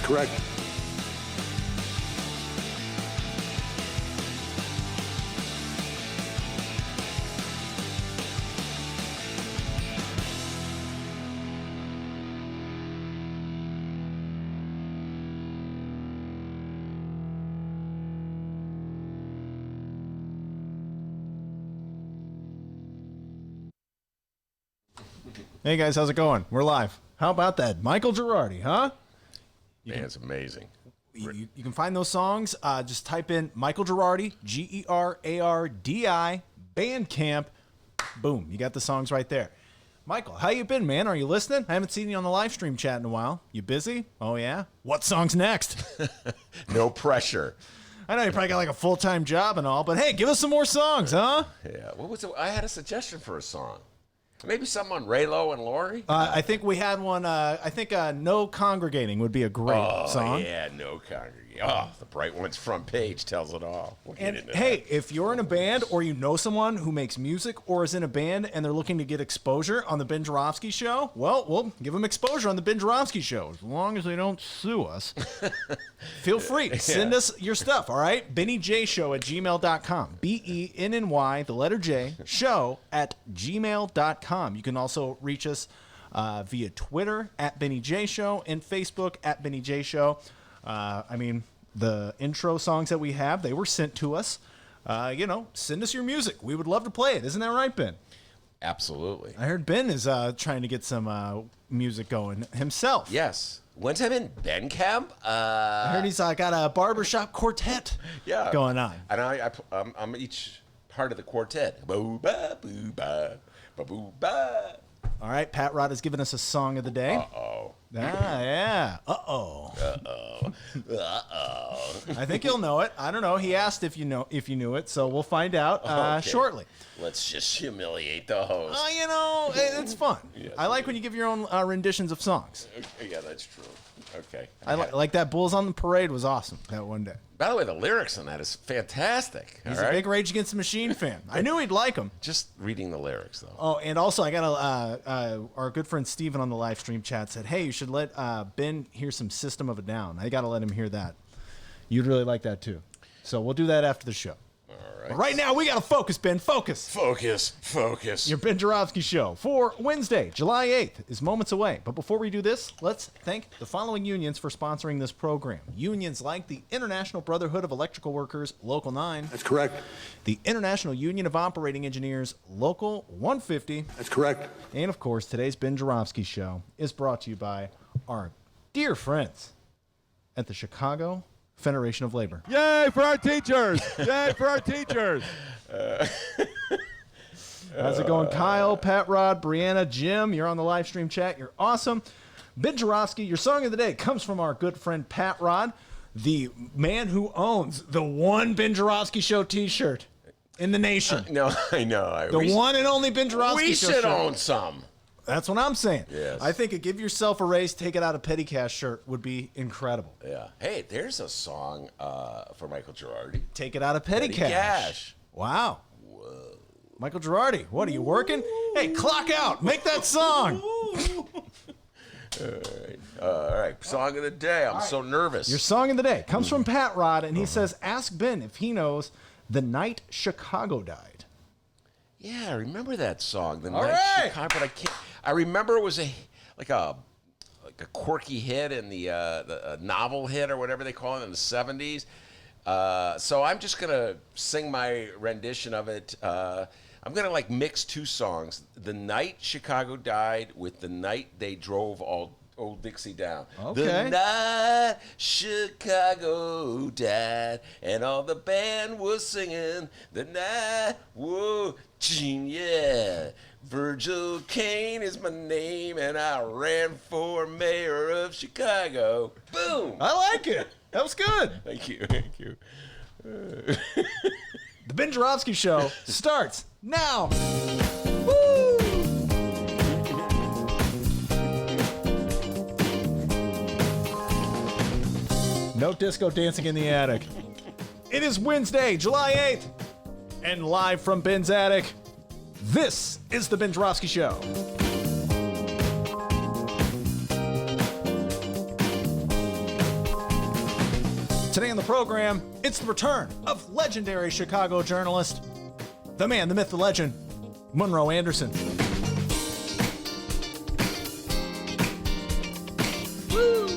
correct. Hey guys, how's it going? We're live. How about that? Michael Girardi, huh? Man, it's amazing. You can find those songs. Just type in Michael Girardi, Gerardi, Bandcamp. Boom, you got the songs right there. Michael, how you been, man? Are you listening? I haven't seen you on the live stream chat in a while. You busy? Oh, yeah? What song's next? No pressure. I know you probably got like a full-time job and all, but hey, give us some more songs, huh? Yeah. What was it? I had a suggestion for a song. Maybe something on Raylo and Lori? I think we had one. I think No Congregating would be a great song. Yeah, No Congregating. Oh, the Bright One's front page tells it all. We'll And hey, if you're in a band or you know someone who makes music or is in a band and they're looking to get exposure on the Ben Joravsky Show, well, we'll give them exposure on the Ben Joravsky Show as long as they don't sue us. Feel free. Send us your stuff, all right? BennyJShow@gmail.com. BENNY, the letter J, show @gmail.com. You can also reach us via Twitter @BennyJShow and Facebook @BennyJShow. I mean, the intro songs that we have, they were sent to us. Send us your music. We would love to play it. Isn't that right, Ben? Absolutely. I heard Ben is trying to get some music going himself. Yes. When's him in Ben Camp? I heard he's got a barbershop quartet going on. And I'm each part of the quartet. Boo-ba, boo-ba, ba-boo-ba. All right, Pat Rod has given us a song of the day. Uh-oh. Yeah. Uh-oh. I think you'll know it. I don't know. He asked if you knew it, so we'll find out shortly. Let's just humiliate the host. It's fun. Yes, I like when you give your own renditions of songs. Yeah, that's true. Okay. I like that Bulls on the Parade was awesome that one day. By the way, the lyrics on that is fantastic. He's a big Rage Against the Machine fan. I knew he'd like them. Just reading the lyrics, though. Oh, and also I got our good friend Steven on the live stream chat said, hey, you should let Ben hear some System of a Down. I got to let him hear that. You'd really like that, too. So we'll do that after the show. All right. But right now, we got to focus, Ben. Focus. Focus. Your Ben Joravsky Show for Wednesday, July 8th is moments away. But before we do this, let's thank the following unions for sponsoring this program. Unions like the International Brotherhood of Electrical Workers, Local 9. That's correct. The International Union of Operating Engineers, Local 150. That's correct. And, of course, today's Ben Joravsky Show is brought to you by our dear friends at the Chicago Federation of Labor. Yay for our teachers! Yay for our teachers! How's it going, Kyle, Pat Rod, Brianna, Jim? You're on the live stream chat. You're awesome. Ben Joravsky, your song of the day comes from our good friend Pat Rod, the man who owns the one Ben Joravsky Show t-shirt in the nation. No, I know. The one and only Ben Joravsky We Show should shirt. own some. That's what I'm saying. Yes. I think a give yourself a raise, take it out of petty cash shirt would be incredible. Yeah. Hey, there's a song for Michael Girardi. Take it out of petty cash. Wow. Whoa. Michael Girardi, what are you working? Hey, clock out. Make that song. All right. Song of the day. I'm so nervous. Your song of the day comes from Pat Rod, and he says, ask Ben if he knows The Night Chicago Died. Yeah, I remember that song, The All Night right. Chicago, but I can't. I remember it was a quirky hit in the novel hit or whatever they call it in the 70s. So I'm just gonna sing my rendition of it. I'm gonna mix two songs: "The Night Chicago Died" with "The Night They Drove Old Dixie Down." Okay. The night Chicago died, and all the band was singing. The night, whoa, yeah. Virgil Kane is my name, and I ran for mayor of Chicago. Boom! I like it. That was good. Thank you. The Ben Joravsky Show starts now. Woo! No disco dancing in the attic. It is Wednesday, July 8th, and live from Ben's attic, this is the Ben Joravsky Show. Today on the program, it's the return of legendary Chicago journalist, the man, the myth, the legend, Monroe Anderson. Woo!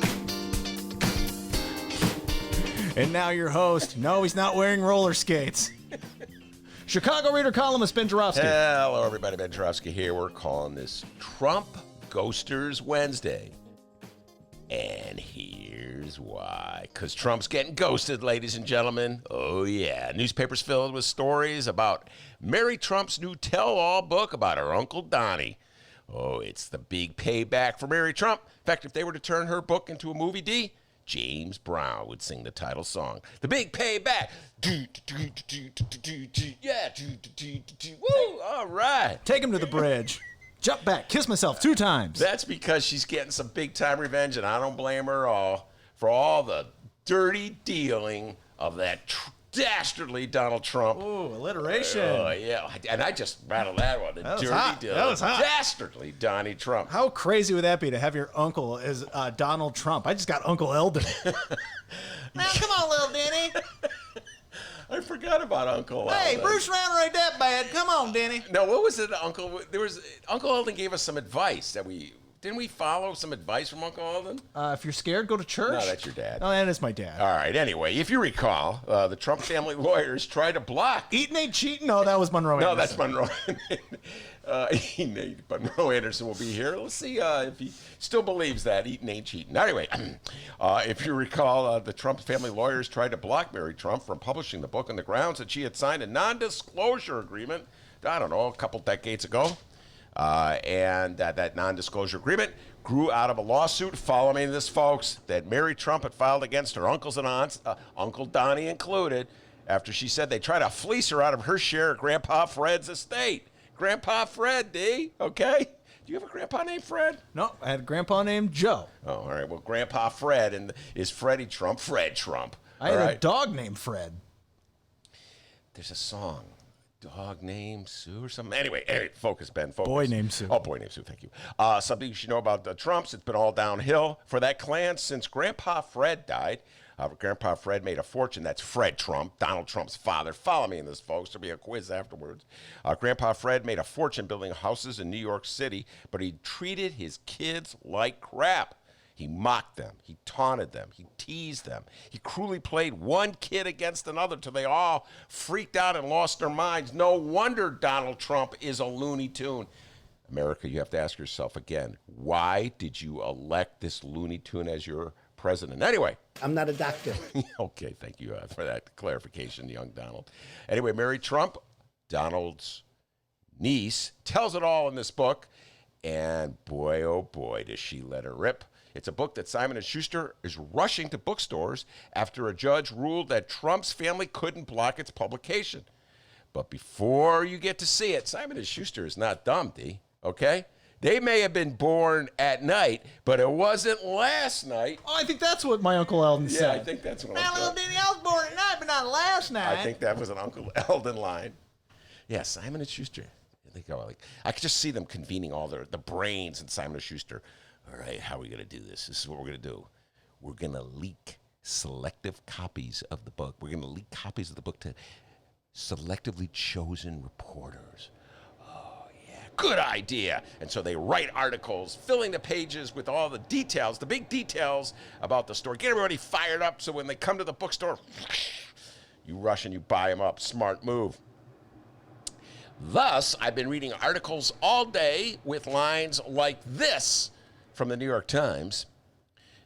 And now your host. No, he's not wearing roller skates. Chicago Reader columnist Ben Joravsky. Hello, everybody. Ben Joravsky here. We're calling this Trump Ghosters Wednesday. And here's why. Because Trump's getting ghosted, ladies and gentlemen. Oh, yeah. Newspapers filled with stories about Mary Trump's new tell-all book about her Uncle Donnie. Oh, it's the big payback for Mary Trump. In fact, if they were to turn her book into a movie, D, James Brown would sing the title song. The big payback. Yeah. Woo, all right. Take him to the bridge. Jump back, kiss myself 2 times. That's because she's getting some big-time revenge, and I don't blame her at all for all the dirty dealing of that dastardly Donald Trump. Ooh, alliteration. Oh, yeah. And I just rattled that one. The That was dirty hot. dealing. That was hot. Dastardly Donnie Trump. How crazy would that be to have your uncle as Donald Trump? I just got Uncle Eldon. Now, come on, little Denny. I forgot about Uncle Hey, Eldon. Bruce Randall ain't that bad. Come on, Denny. No, what was it, Uncle? Uncle Eldon gave us some advice that didn't we follow some advice from Uncle Eldon? If you're scared, go to church. No, that's your dad. Oh, that is my dad. All right. Anyway, if you recall, the Trump family lawyers tried to block. Eating ain't cheating? No, that was Monroe No, Anderson. that's Monroe. Monroe Anderson will be here. Let's see if he still believes that eating ain't cheating. Anyway, if you recall, the Trump family lawyers tried to block Mary Trump from publishing the book on the grounds that she had signed a non-disclosure agreement, I don't know, a couple decades ago. And that non-disclosure agreement grew out of a lawsuit following this, folks, that Mary Trump had filed against her uncles and aunts, Uncle Donnie included, after she said they tried to fleece her out of her share of Grandpa Fred's estate. Grandpa Fred, D, okay? Do you have a grandpa named Fred? No, I had a grandpa named Joe. Oh, all right. Well, Grandpa Fred is Freddie Trump, Fred Trump. I had a dog named Fred. There's a song. Dog named Sue or something. Anyway, focus, Ben. Focus. Boy named Sue. Oh, boy named Sue. Thank you. Something you should know about the Trumps. It's been all downhill for that clan since Grandpa Fred died. Grandpa Fred made a fortune. That's Fred Trump, Donald Trump's father. Follow me in this, folks. There'll be a quiz afterwards. Grandpa Fred made a fortune building houses in New York City, but he treated his kids like crap. He mocked them. He taunted them. He teased them. He cruelly played one kid against another till they all freaked out and lost their minds. No wonder Donald Trump is a Looney Tune. America, you have to ask yourself again, why did you elect this Looney Tune as your president? Anyway. I'm not a doctor. Okay, thank you for that clarification, young Donald. Anyway, Mary Trump, Donald's niece, tells it all in this book. And boy, oh boy, does she let her rip. It's a book that Simon & Schuster is rushing to bookstores after a judge ruled that Trump's family couldn't block its publication. But before you get to see it, Simon & Schuster is not dumb, D, okay? They may have been born at night, but it wasn't last night. Oh, I think that's what my Uncle Eldon Yeah, said. I think that's what Now, little Denny, I was born at night, but not last night. I think that was an Uncle Eldon line. Yeah, Simon & Schuster. They go like, I could just see them convening all the brains in Simon & Schuster. All right, how are we going to do this? This is what we're going to do. We're going to leak selective copies of the book. We're going to leak copies of the book to selectively chosen reporters. Oh, yeah, good idea. And so they write articles, filling the pages with all the details, the big details about the story. Get everybody fired up so when they come to the bookstore, you rush and you buy them up. Smart move. Thus, I've been reading articles all day with lines like this from the New York Times.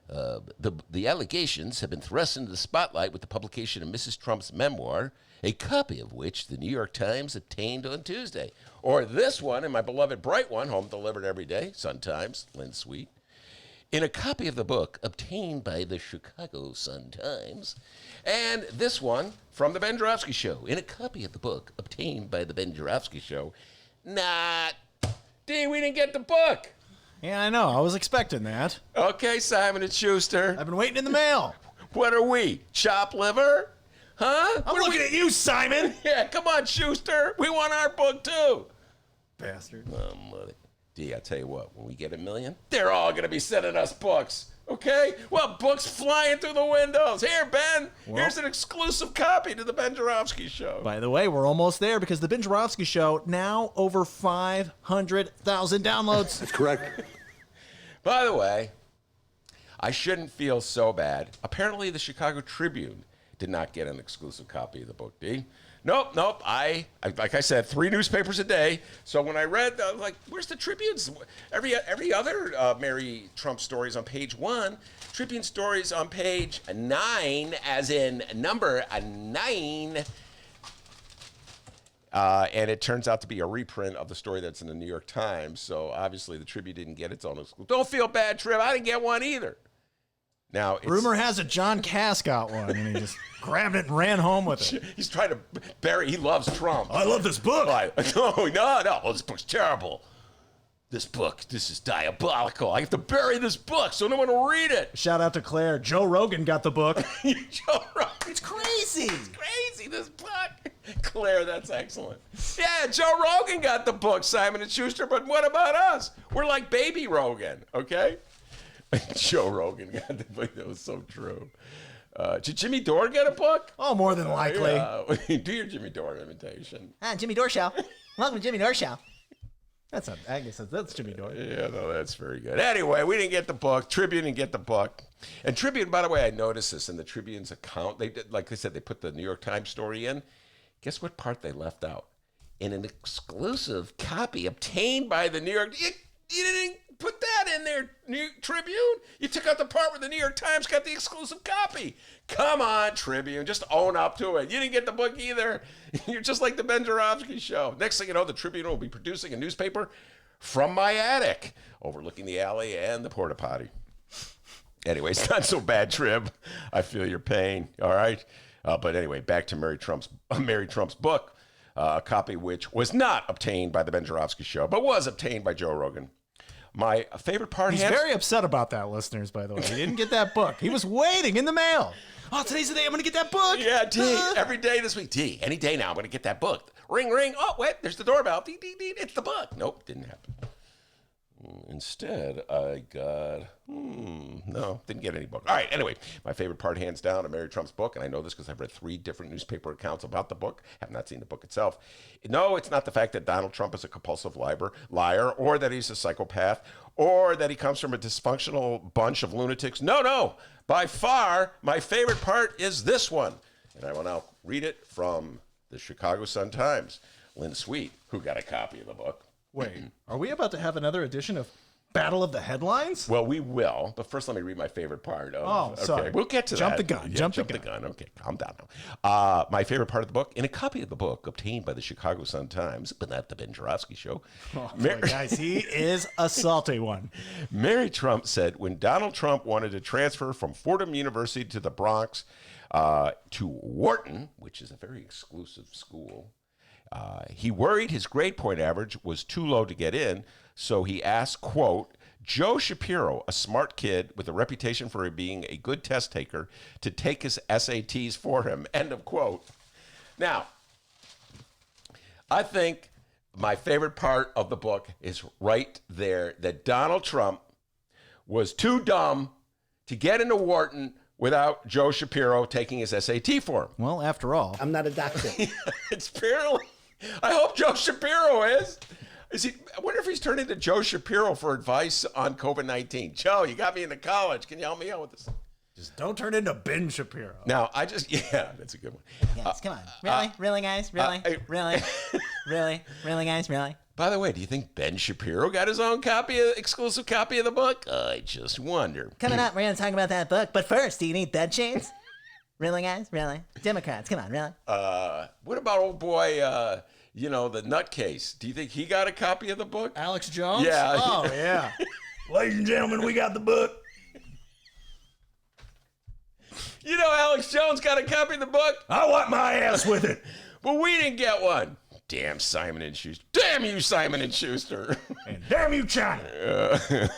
The allegations have been thrust into the spotlight with the publication of Mrs. Trump's memoir, a copy of which the New York Times obtained on Tuesday. Or this one, in my beloved bright one, home delivered every day, Sun-Times, Lynn Sweet. In a copy of the book obtained by the Chicago Sun-Times, and this one from the Ben Joravsky Show. In a copy of the book obtained by the Ben Joravsky Show. D, we didn't get the book. Yeah, I know. I was expecting that. Okay, Simon & Schuster. I've been waiting in the mail. What are we, chopped liver? Huh? I'm looking at you, Simon. Yeah, come on, Schuster. We want our book, too. Bastard. Oh, mother. D, I tell you what, when we get 1 million, they're all going to be sending us books. Okay? Well, books flying through the windows. Here, Ben, here's an exclusive copy to the Ben Joravsky Show. By the way, we're almost there because the Ben Joravsky Show now over 500,000 downloads. That's correct. By the way, I shouldn't feel so bad. Apparently, the Chicago Tribune did not get an exclusive copy of the book, D. Nope. I like I said, 3 newspapers a day. So when I read, I was like, where's the Tribune's? Every other Mary Trump stories on page 1, Tribune stories on page 9, as in number 9. And it turns out to be a reprint of the story that's in the New York Times. So obviously the Tribune didn't get its own exclusive. Don't feel bad, Trib. I didn't get one either. Now, Rumor has it John Cass got one, and he just grabbed it and ran home with it. He's trying to bury. He loves Trump. I love this book. No. Oh, this book's terrible. This is diabolical. I have to bury this book so no one will read it. Shout out to Claire. Joe Rogan got the book. Joe Rogan. It's crazy. It's crazy, this book. Claire, that's excellent. Yeah, Joe Rogan got the book, Simon & Schuster, but what about us? We're like baby Rogan, okay? Joe Rogan got the book. That was so true. Did Jimmy Dore get a book? Oh, more than likely. Yeah. Do your Jimmy Dore imitation. Jimmy Dore Show. Welcome to Jimmy Dore Show. That's not, I guess that's Jimmy Dore. Yeah, no, that's very good. Anyway, we didn't get the book. Tribune didn't get the book. And Tribune, by the way, I noticed this in the Tribune's account. They did, like I said, they put the New York Times story in. Guess what part they left out? In an exclusive copy obtained by the New York... You didn't put that in there, New Tribune. You took out the part where the New York Times got the exclusive copy. Come on, Tribune. Just own up to it. You didn't get the book either. You're just like the Ben Joravsky Show. Next thing you know, the Tribune will be producing a newspaper from my attic, overlooking the alley and the porta potty. Anyway, it's not so bad, Trib. I feel your pain. All right. But anyway, back to Mary Trump's book, a copy which was not obtained by the Ben Joravsky Show, but was obtained by Joe Rogan. My favorite part... He's very upset about that, listeners, by the way. He didn't get that book. He was waiting in the mail. Oh, today's the day I'm going to get that book. Yeah, D, every day this week. D, any day now I'm going to get that book. Ring, ring. Oh, wait, there's the doorbell. Ding, ding, ding. It's the book. Nope, didn't happen. Instead, I got... no, didn't get any book. All right, anyway, my favorite part, hands down, of Mary Trump's book, and I know this because I've read 3 different newspaper accounts about the book, have not seen the book itself. No, it's not the fact that Donald Trump is a compulsive liar, or that he's a psychopath, or that he comes from a dysfunctional bunch of lunatics. No. By far, my favorite part is this one. And I will now read it from the Chicago Sun-Times. Lynn Sweet, who got a copy of the book. Wait, are we about to have another edition of Battle of the Headlines? Well, we will, but first let me read my favorite part of... sorry. We'll get to Jump that. the gun. Yeah, Jump the gun. Okay, calm down now. My favorite part of the book, in a copy of the book obtained by the Chicago Sun-Times, but not the Ben Joravsky Show. Oh, boy, guys, he is a salty one. Mary Trump said when Donald Trump wanted to transfer from Fordham University to the Bronx to Wharton, which is a very exclusive school, he worried his grade point average was too low to get in, so he asked, quote, Joe Shapiro, a smart kid with a reputation for being a good test taker, to take his SATs for him, end of quote. Now, I think my favorite part of the book is right there, that Donald Trump was too dumb to get into Wharton without Joe Shapiro taking his SAT for him. Well, after all, I'm not a doctor. It's apparently... I hope Joe Shapiro is. I wonder if he's turning to Joe Shapiro for advice on COVID-19. Joe, you got me into college. Can you help me out with this? just don't turn into Ben Shapiro. Now, that's a good one. Yes, come on. Really? Really, guys? Really? Really? Really, guys? Really? By the way, do you think Ben Shapiro got his own exclusive copy of the book? I just wonder. Coming up, we're going to talk about that book. But first, do you need bed chains? Really, guys? Really? Democrats, come on, really? What about old boy, the nutcase? Do you think he got a copy of the book? Alex Jones? Yeah. Oh, yeah. Ladies and gentlemen, we got the book. Alex Jones got a copy of the book. I wipe my ass with it. But we didn't get one. Damn Simon & Schuster. Damn you, Simon & Schuster. And damn you, China.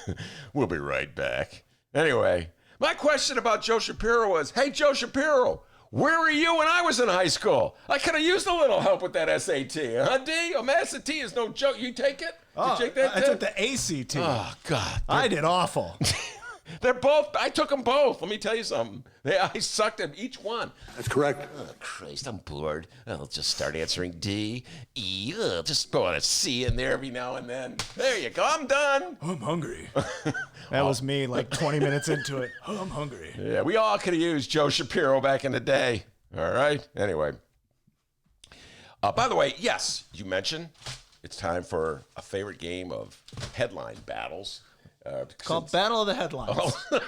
We'll be right back. Anyway, my question about Joe Shapiro was, hey, Joe Shapiro, Where were you when I was in high school? I could have used a little help with that SAT. Huh, D? A SAT is no joke. You take it? Oh, you take that? I took the ACT. Oh, God. I did awful. They're both, I took them both. Let me tell you something. I sucked at each one. That's correct. Oh, Christ, I'm bored. I'll just start answering D, E, just throw a C in there every now and then. There you go. I'm done. I'm hungry. That was me like 20 minutes into it. I'm hungry. Yeah, we all could have used Joe Shapiro back in the day. All right. Anyway. By the way, yes, you mentioned it's time for a favorite game of headline battles. Called Battle of the Headlines. Oh.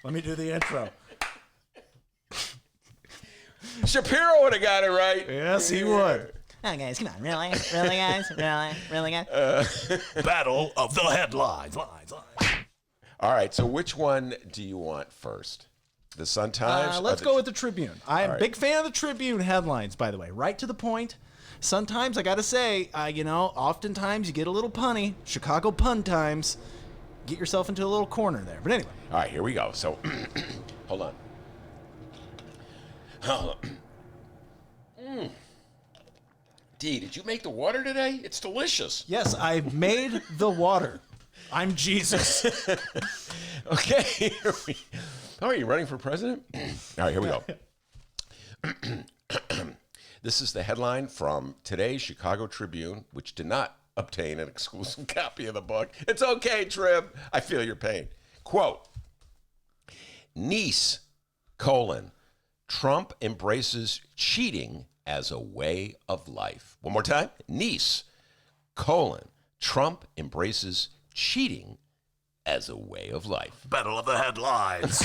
Let me do the intro. Shapiro would have got it right. Yes, he would. Oh, guys, come on. Really? Really, guys? Really, guys? Battle of the Headlines. All right, so which one do you want first? The Sun-Times? Let's go with the Tribune. I'm a right. big fan of the Tribune headlines, by the way. Right to the point. Sometimes I got to say, oftentimes you get a little punny. Chicago pun times. Get yourself into a little corner there. But anyway. All right, here we go. So, hold on. D, did you make the water today? It's delicious. Yes, I made the water. I'm Jesus. Okay. Oh, are you running for president? All right, here we go. This is the headline from today's Chicago Tribune, which did not obtain an exclusive copy of the book. It's okay, Trib. I feel your pain. Quote, Nice, Trump embraces cheating as a way of life. One more time. Nice, Trump embraces cheating as a way of life. Battle of the Headlines.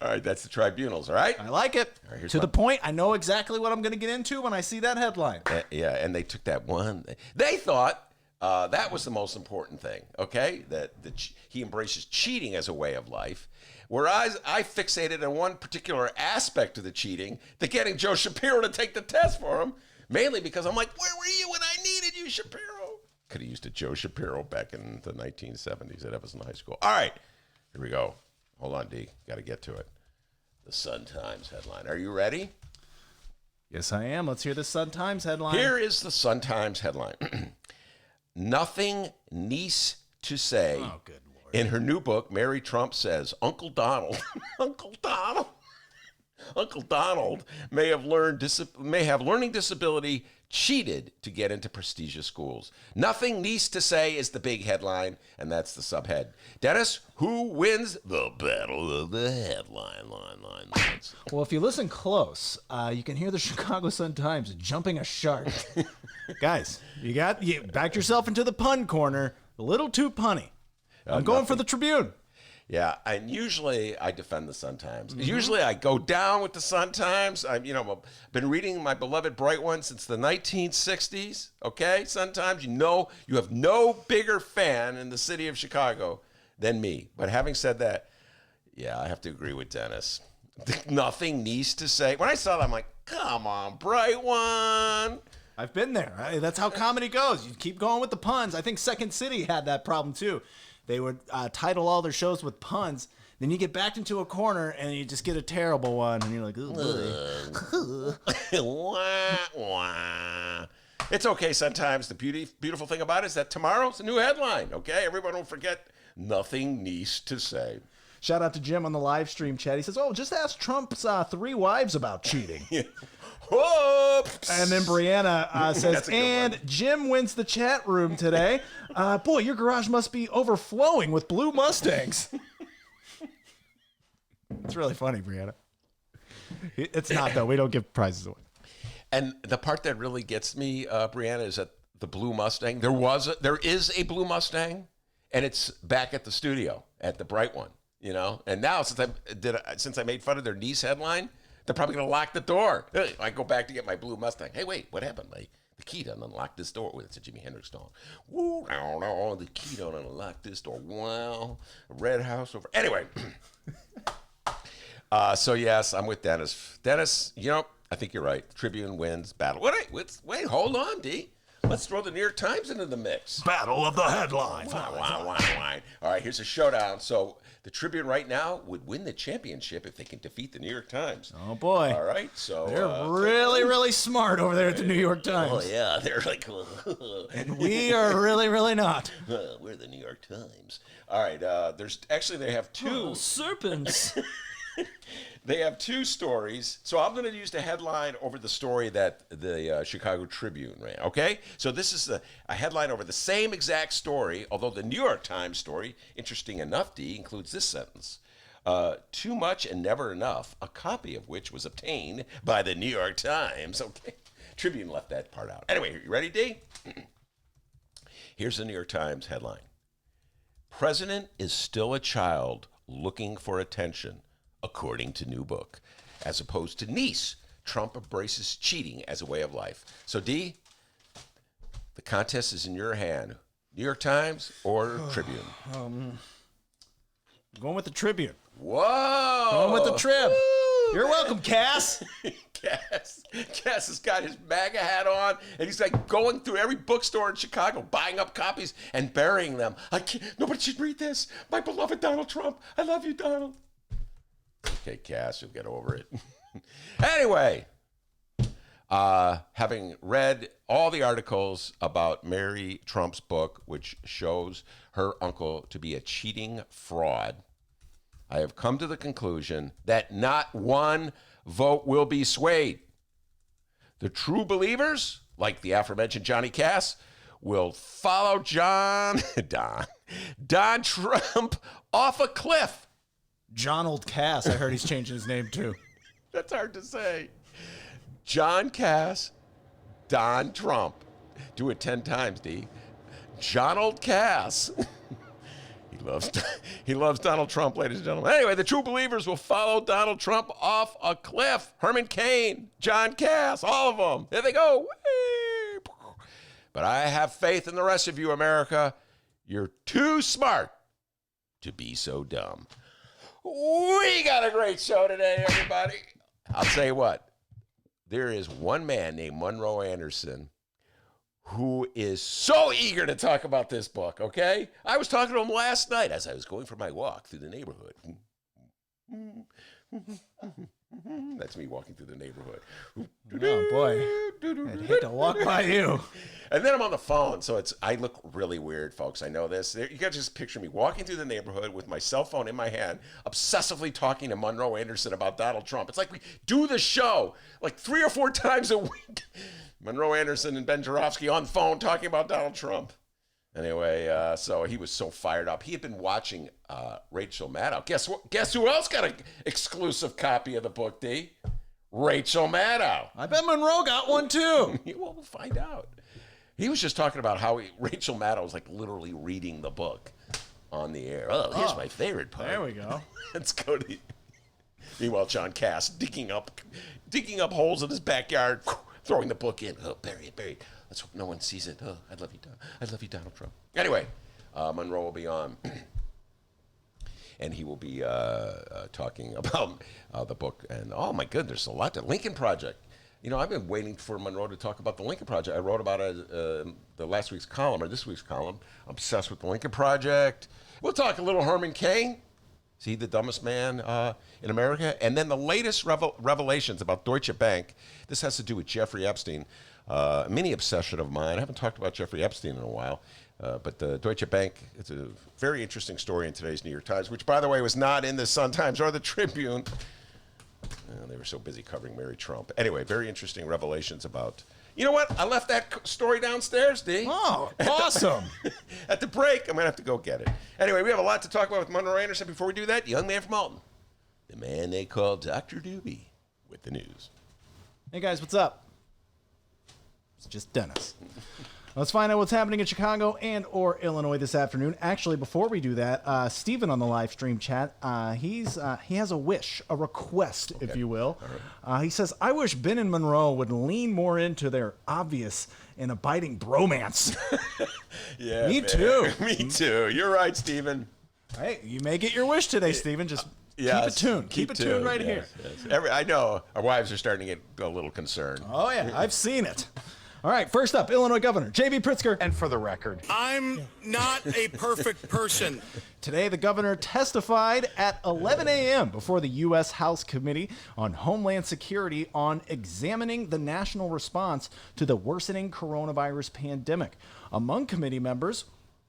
All right, that's the tribunals, all right? I like it. right, To the point, I know exactly what I'm going to get into when I see that headline. Yeah, and they took that one. They thought that was the most important thing, okay? That he embraces cheating as a way of life. Whereas I fixated on one particular aspect of the cheating, the getting Joe Shapiro to take the test for him, mainly because I'm like, where were you when I needed you, Shapiro? Could have used a Joe Shapiro back in the 1970s at Evanston High School. All right, here we go. Hold on, D. Got to get to it. The Sun-Times headline. Are you ready? Yes, I am. Let's hear the Sun-Times headline. Here is the Sun-Times headline. Nothing nice to say. Oh, good Lord. In her new book, Mary Trump says, Uncle Donald may have learning disability, cheated to get into prestigious schools. Nothing nice to say is the big headline, and that's the subhead. Dennis, who wins the battle of the headline lines? Well, if you listen close, you can hear the Chicago Sun-Times jumping a shark. Guys, you backed yourself into the pun corner. A little too punny. I'm going for the Tribune. Yeah, and usually I defend the Sun-Times. Usually I go down with the Sun-Times. I've been reading my beloved Bright One since the 1960s. Okay, Sun-Times, you have no bigger fan in the city of Chicago than me. But having said that, yeah, I have to agree with Dennis. Nothing needs to say. When I saw that, I'm like, come on, Bright One. I've been there. That's how comedy goes. You keep going with the puns. I think Second City had that problem too. They would title all their shows with puns. Then you get backed into a corner and you just get a terrible one. And you're like, oh, boy. It's okay sometimes. The beautiful thing about it is that tomorrow's a new headline, okay? Everyone will forget nothing nice to say. Shout out to Jim on the live stream chat. He says, just ask Trump's 3 wives about cheating. Whoops. And then Brianna says, and one. Jim wins the chat room today. Boy, your garage must be overflowing with blue Mustangs. It's really funny, Brianna. It's not, though. We don't give prizes away. And the part that really gets me, Brianna, is that the blue Mustang, there is a blue Mustang, and it's back at the studio, at the Bright One, And now, since I made fun of their niece headline, they're probably going to lock the door. I go back to get my blue Mustang. Hey, wait, what happened? The key doesn't unlock this door. It's a Jimi Hendrix song. Woo, no, the key don't unlock this door. Wow, a red house over. Anyway, so yes, I'm with Dennis. Dennis, I think you're right. Tribune wins battle. Wait, hold on, D. Let's throw the New York Times into the mix. Battle of the headlines. All right, here's a showdown. So the Tribune right now would win the championship if they can defeat the New York Times. Oh, boy. All right, so... They're really, really smart over there at the New York Times. Oh, yeah, they're like... And we are really, really not. We're the New York Times. All right, they have two... Oh, serpents. They have two stories, so I'm going to use the headline over the story that the Chicago Tribune ran, okay? So this is a headline over the same exact story, although the New York Times story, interesting enough, D, includes this sentence. Too much and never enough, a copy of which was obtained by the New York Times. Okay, Tribune left that part out. Anyway, you ready, D? Here's the New York Times headline. President is still a child looking for attention, according to new book. As opposed to niece, Trump embraces cheating as a way of life. So, D, the contest is in your hand. New York Times or Tribune? Going with the Tribune. Whoa! Going with the Trib. Woo! You're welcome, Cass. Cass has got his MAGA hat on, and he's like going through every bookstore in Chicago, buying up copies and burying them. Nobody should read this. My beloved Donald Trump. I love you, Donald. Okay, Cass, you'll get over it. Anyway, having read all the articles about Mary Trump's book, which shows her uncle to be a cheating fraud, I have come to the conclusion that not one vote will be swayed. The true believers, like the aforementioned Johnny Cass, will follow Don Trump off a cliff. John Old Cass. I heard he's changing his name, too. That's hard to say. John Cass, Don Trump. Do it 10 times, D. John Old Cass. He loves Donald Trump, ladies and gentlemen. Anyway, the true believers will follow Donald Trump off a cliff. Herman Cain, John Cass, all of them. There they go. Whee! But I have faith in the rest of you, America. You're too smart to be so dumb. We got a great show today, everybody. I'll tell you what. There is one man named Monroe Anderson who is so eager to talk about this book, okay? I was talking to him last night as I was going for my walk through the neighborhood. That's me walking through the neighborhood. Oh, boy. I'd hate to walk by you. And then I'm on the phone, so I look really weird, folks. I know this. You got to just picture me walking through the neighborhood with my cell phone in my hand, obsessively talking to Monroe Anderson about Donald Trump. It's like we do the show like 3 or 4 times a week. Monroe Anderson and Ben Joravsky on the phone talking about Donald Trump. Anyway, so he was so fired up. He had been watching Rachel Maddow. Guess what? Guess who else got an exclusive copy of the book, D? Rachel Maddow. I bet Monroe got one, too. Well, we'll find out. He was just talking about how Rachel Maddow was like literally reading the book on the air. Oh, here's my favorite part. There we go. Let's go to... Meanwhile, John Cass digging up holes in his backyard, throwing the book in. Oh, bury it. Let's hope no one sees it. Oh, I love you, Donald Trump. Anyway, Monroe will be on, and he will be talking about the book. And oh my goodness, there's a lot. The Lincoln Project. You know, I've been waiting for Monroe to talk about the Lincoln Project. I wrote about it the last week's column or this week's column. I'm obsessed with the Lincoln Project. We'll talk a little Herman Cain. Is he the dumbest man in America? And then the latest revelations about Deutsche Bank. This has to do with Jeffrey Epstein. A mini obsession of mine. I haven't talked about Jeffrey Epstein in a while. But the Deutsche Bank, it's a very interesting story in today's New York Times, which, by the way, was not in the Sun-Times or the Tribune. They were so busy covering Mary Trump. Anyway, very interesting revelations about... You know what? I left that story downstairs, D. Oh, awesome. At the break, I'm going to have to go get it. Anyway, we have a lot to talk about with Monroe Anderson. Before we do that, young man from Alton, the man they call Dr. Doobie, with the news. Hey, guys, what's up? It's just Dennis. Let's find out what's happening in Chicago and or Illinois this afternoon. Actually, before we do that, Stephen on the Livestream Chat, he has a wish, a request, if you will. He says, I wish Ben and Monroe would lean more into their obvious and abiding bromance. Yeah, Me too. Me too. You're right, Stephen. Hey, you may get your wish today, Stephen. Just keep it tuned. Keep it tuned right here. Yes. I know our wives are starting to get a little concerned. Oh, yeah. I've seen it. All right, first up, Illinois Governor J.B. Pritzker. And for the record, I'm not a perfect person. Today, the governor testified at 11 a.m. before the U.S. House Committee on Homeland Security on examining the national response to the worsening coronavirus pandemic. Among committee members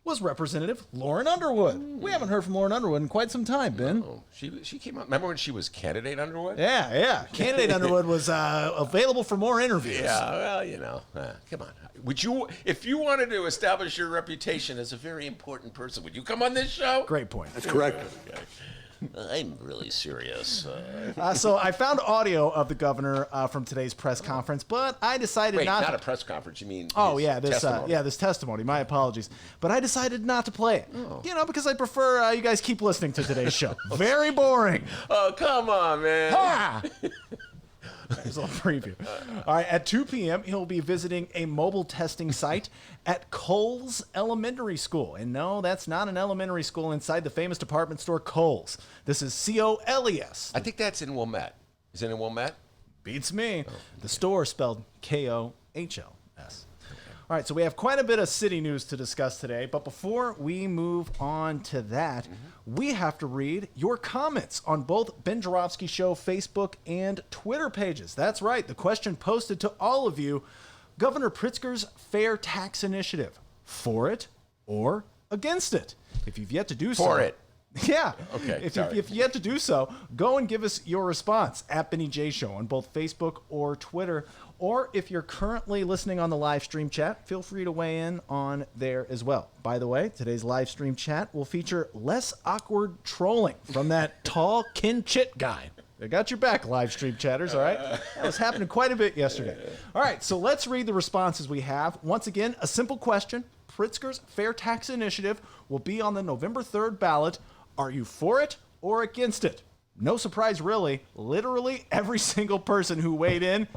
was Representative Lauren Underwood. We haven't heard from Lauren Underwood in quite some time, Ben. Oh, she came out. Remember when she was candidate Underwood? Yeah. Candidate Underwood was available for more interviews. Yeah, well, come on. Would you, if you wanted to establish your reputation as a very important person, would you come on this show? Great point. that's correct. Okay. I'm really serious. So I found audio of the governor from today's press conference, but I decided Wait, not not to. a press conference. You mean? Oh his yeah, testimony. this testimony. My apologies, but I decided not to play it. Because I prefer you guys keep listening to today's show. Very boring. Oh, come on, man. Ah! There's a little preview. All right, at 2 p.m., he'll be visiting a mobile testing site at Kohl's Elementary School. And no, that's not an elementary school inside the famous department store Kohl's. This is Koles. I think that's in Wilmette. Is it in Wilmette? Beats me. The store spelled Kohls. All right, so we have quite a bit of city news to discuss today, but before we move on to that, we have to read your comments on both Ben Joravsky Show Facebook and Twitter pages. That's right, the question posted to all of you, Governor Pritzker's Fair Tax Initiative, for it or against it? If you've yet to do so... For it. Yeah. Okay, If sorry. you've yet to do so, go and give us your response at Benny J Show on both Facebook or Twitter. Or if you're currently listening on the live stream chat, feel free to weigh in on there as well. By the way, today's live stream chat will feature less awkward trolling from that tall Kin-Chit guy. I got your back, live stream chatters, all right? That was happening quite a bit yesterday. All right, so let's read the responses we have. Once again, a simple question. Pritzker's Fair Tax Initiative will be on the November 3rd ballot. Are you for it or against it? No surprise, really. Literally every single person who weighed in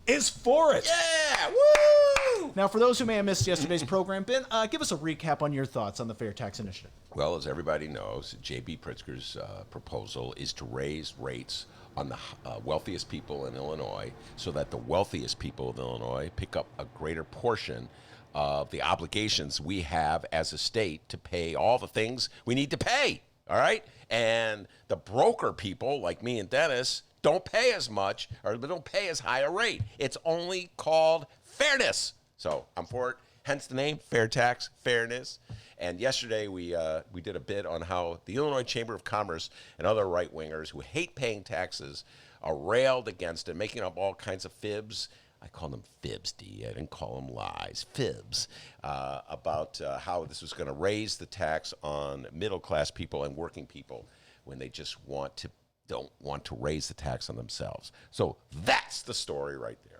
is for it. Yeah! Woo! Now, for those who may have missed yesterday's program, Ben, give us a recap on your thoughts on the Fair Tax Initiative. Well, as everybody knows, J.B. Pritzker's proposal is to raise rates on the wealthiest people in Illinois so that the wealthiest people of Illinois pick up a greater portion of the obligations we have as a state to pay all the things we need to pay. All right? And the broker people like me and Dennis don't pay as much or they don't pay as high a rate. It's only called fairness. So I'm for it. Hence the name, Fair Tax, Fairness. And yesterday we did a bit on how the Illinois Chamber of Commerce and other right-wingers who hate paying taxes are railed against it, making up all kinds of fibs. I call them fibs, D. I didn't call them lies. Fibs about how this was going to raise the tax on middle-class people and working people when they just don't want to raise the tax on themselves. So that's the story right there.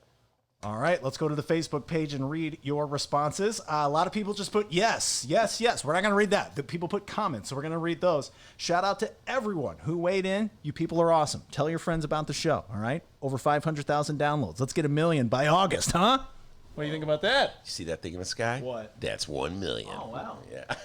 All right, let's go to the Facebook page and read your responses. A lot of people just put yes, yes, yes. We're not going to read that. The people put comments, so we're going to read those. Shout out to everyone who weighed in. You people are awesome. Tell your friends about the show, all right? Over 500,000 downloads. Let's get 1 million by August, huh? What do you think about that? You see that thing in the sky? What? That's 1 million. Oh, wow. Yeah.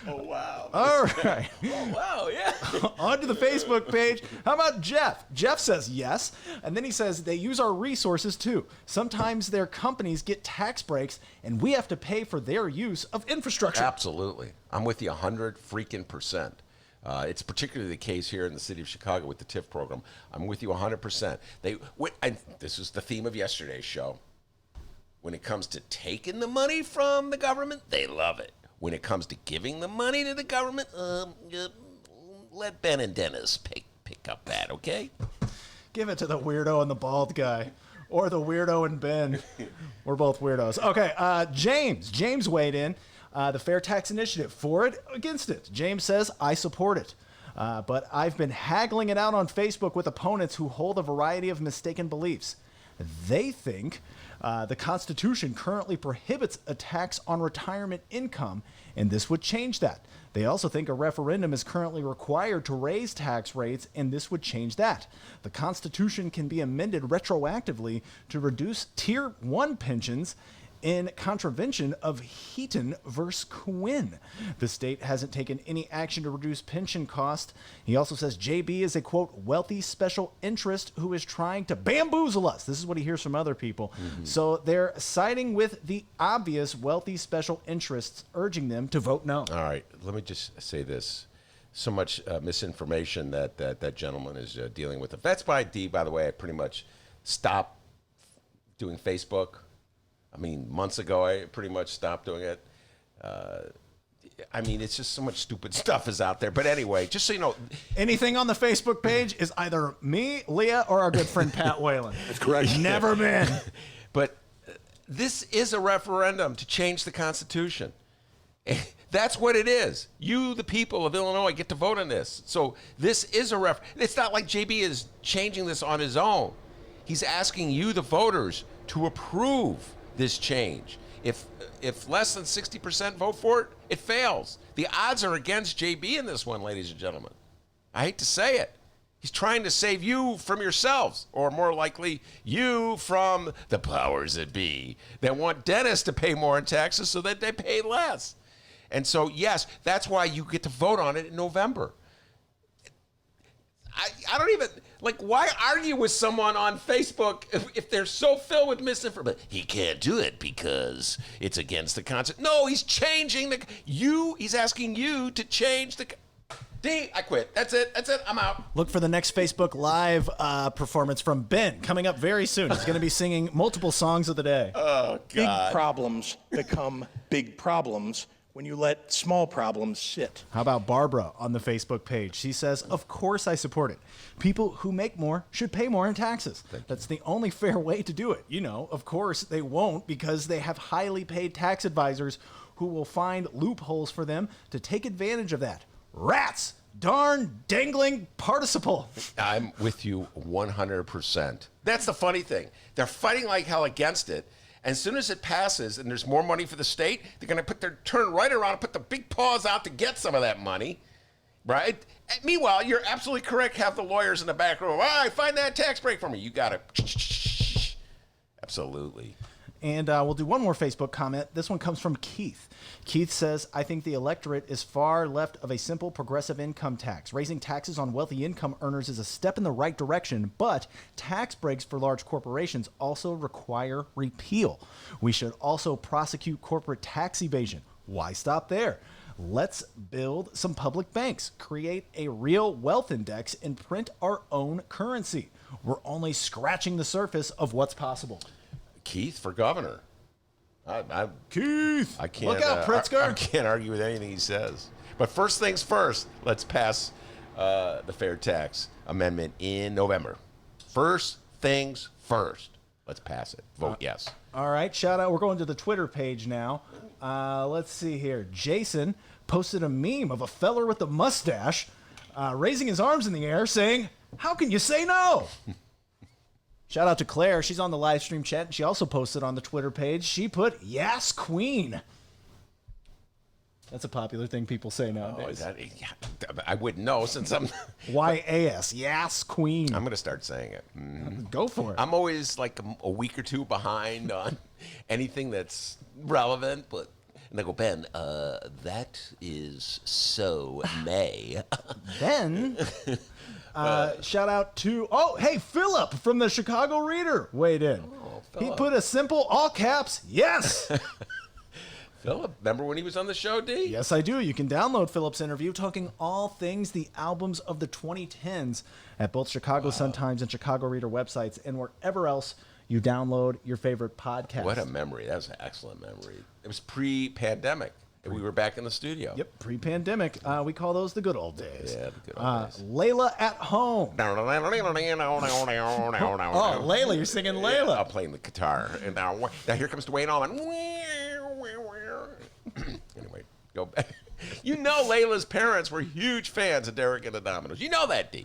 Oh, wow. All right. Oh, wow, yeah. On to the Facebook page. How about Jeff? Jeff says yes. And then he says they use our resources too. Sometimes their companies get tax breaks and we have to pay for their use of infrastructure. Absolutely. I'm with you 100%. It's particularly the case here in the city of Chicago with the TIF program. I'm with you 100%. And this is the theme of yesterday's show. When it comes to taking the money from the government, they love it. When it comes to giving the money to the government, let Ben and Dennis pick up that, okay? Give it to the weirdo and the bald guy. Or the weirdo and Ben. We're both weirdos. Okay, James. James weighed in. The Fair Tax Initiative, for it, against it. James says, I support it. But I've been haggling it out on Facebook with opponents who hold a variety of mistaken beliefs. They think the Constitution currently prohibits a tax on retirement income, and this would change that. They also think a referendum is currently required to raise tax rates, and this would change that. The Constitution can be amended retroactively to reduce Tier 1 pensions in contravention of Heaton versus Quinn. The state hasn't taken any action to reduce pension cost. He also says JB is a, quote, wealthy special interest who is trying to bamboozle us. This is what he hears from other people. So they're siding with the obvious wealthy special interests, urging them to vote no. All right, let me just say this. So much misinformation that gentleman is dealing with. That's why, D, by the way, I pretty much stopped doing Facebook. I mean, months ago, I pretty much stopped doing it. I mean, it's just so much stupid stuff is out there. But anyway, just so you know. Anything on the Facebook page is either me, Leah, or our good friend Pat Whalen. That's correct. Never been. But this is a referendum to change the Constitution. That's what it is. You, the people of Illinois, get to vote on this. So this is a It's not like JB is changing this on his own. He's asking you, the voters, to approve this change. If less than 60% vote for it, it fails. The odds are against JB in this one, ladies and gentlemen. I hate to say it. He's trying to save you from yourselves, or more likely, you from the powers that be that want dentists to pay more in taxes so that they pay less. And so, yes, that's why you get to vote on it in November. I don't even, like, why argue with someone on Facebook if they're so filled with misinformation? He can't do it because it's against the concept. No, he's changing he's asking you to change D, I quit. That's it. I'm out. Look for the next Facebook Live performance from Ben coming up very soon. He's going to be singing multiple songs of the day. Oh, Big God. problems become big problems when you let small problems sit. How about Barbara on the Facebook page? She says, of course I support it. People who make more should pay more in taxes. That's the only fair way to do it. You know, of course they won't, because they have highly paid tax advisors who will find loopholes for them to take advantage of that. Rats! Darn dangling participle. I'm with you 100%. That's the funny thing. They're fighting like hell against it. And as soon as it passes and there's more money for the state, they're going to turn right around and put the big paws out to get some of that money, right? And meanwhile, you're absolutely correct. Have the lawyers in the back room. I find that tax break for me. You got it. Absolutely. And we'll do one more Facebook comment. This one comes from Keith. Keith says, I think the electorate is far left of a simple progressive income tax. Raising taxes on wealthy income earners is a step in the right direction, but tax breaks for large corporations also require repeal. We should also prosecute corporate tax evasion. Why stop there? Let's build some public banks, create a real wealth index, and print our own currency. We're only scratching the surface of what's possible. Keith for governor. Keith! I can't. Look out, Pritzker! I can't argue with anything he says. But first things first, let's pass the fair tax amendment in November. First things first. Let's pass it. Vote yes. All right, shout out. We're going to the Twitter page now. Let's see here. Jason posted a meme of a feller with a mustache raising his arms in the air saying, how can you say no? Shout out to Claire. She's on the live stream chat, and she also posted on the Twitter page. She put, yes, queen. That's a popular thing people say nowadays. I wouldn't know since I'm... Y-A-S, yes, queen. I'm going to start saying it. Mm-hmm. Go for it. I'm always like a week or two behind on anything that's relevant, but... And they go, Ben, that is so May. Ben... shout out to, hey, Philip from the Chicago Reader weighed in. He put a simple, all caps, yes. Philip, remember when he was on the show, D? Yes, I do. You can download Philip's interview talking all things the albums of the 2010s at both Chicago Sun-Times and Chicago Reader websites and wherever else you download your favorite podcast. What a memory. That was an excellent memory. It was pre-pandemic. We were back in the studio. Yep, pre-pandemic. We call those the good old days. Yeah, the good old days. Layla at home. Oh, Layla, you're singing Layla. Yeah, I'm playing the guitar. And now here comes Dwayne Allman. Anyway, go back. You know Layla's parents were huge fans of Derek and the Dominoes. You know that, D.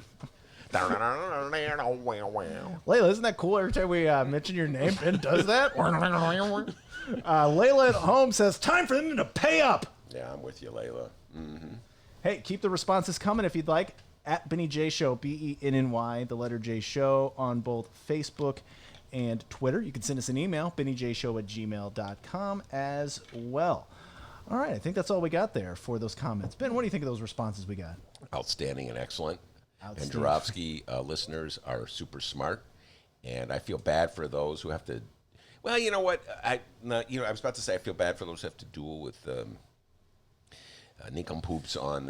Layla, isn't that cool every time we mention your name? Ben does that? Layla at home says, time for them to pay up. Yeah, I'm with you, Layla. Mm-hmm. Hey, keep the responses coming if you'd like. At Benny J Show, Benny, the letter J Show, on both Facebook and Twitter. You can send us an email, bennyjshow@gmail.com as well. All right, I think that's all we got there for those comments. Ben, what do you think of those responses we got? Outstanding and excellent. And Outstanding. Joravsky listeners are super smart, and I feel bad for those who have to. Well, you know what? I was about to say I feel bad for those who have to duel with nincompoops on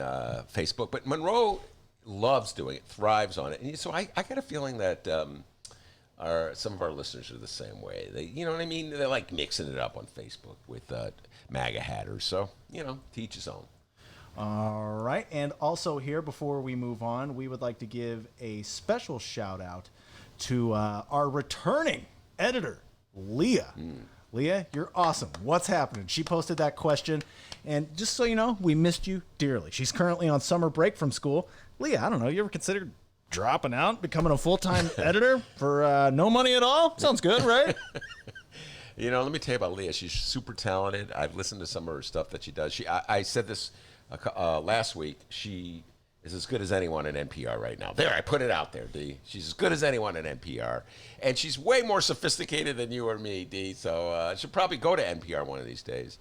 Facebook, but Monroe loves doing it, thrives on it, and so I got a feeling that some of our listeners are the same way. They, you know what I mean? They like mixing it up on Facebook with MAGA hatters. So to each his own. All right, and also here, before we move on, we would like to give a special shout out to our returning editor, Leah. Leah, you're awesome. What's happening? She posted that question, and just so you know, we missed you dearly. She's currently on summer break from school. Leah, I don't know, you ever considered dropping out, becoming a full-time editor for no money at all? Sounds good, right? Let me tell you about Leah. She's super talented. I've listened to some of her stuff that she does. I said this last week. She is as good as anyone at NPR right now. There, I put it out there, D. She's as good as anyone at NPR. And she's way more sophisticated than you or me, D. So she'll probably go to NPR one of these days.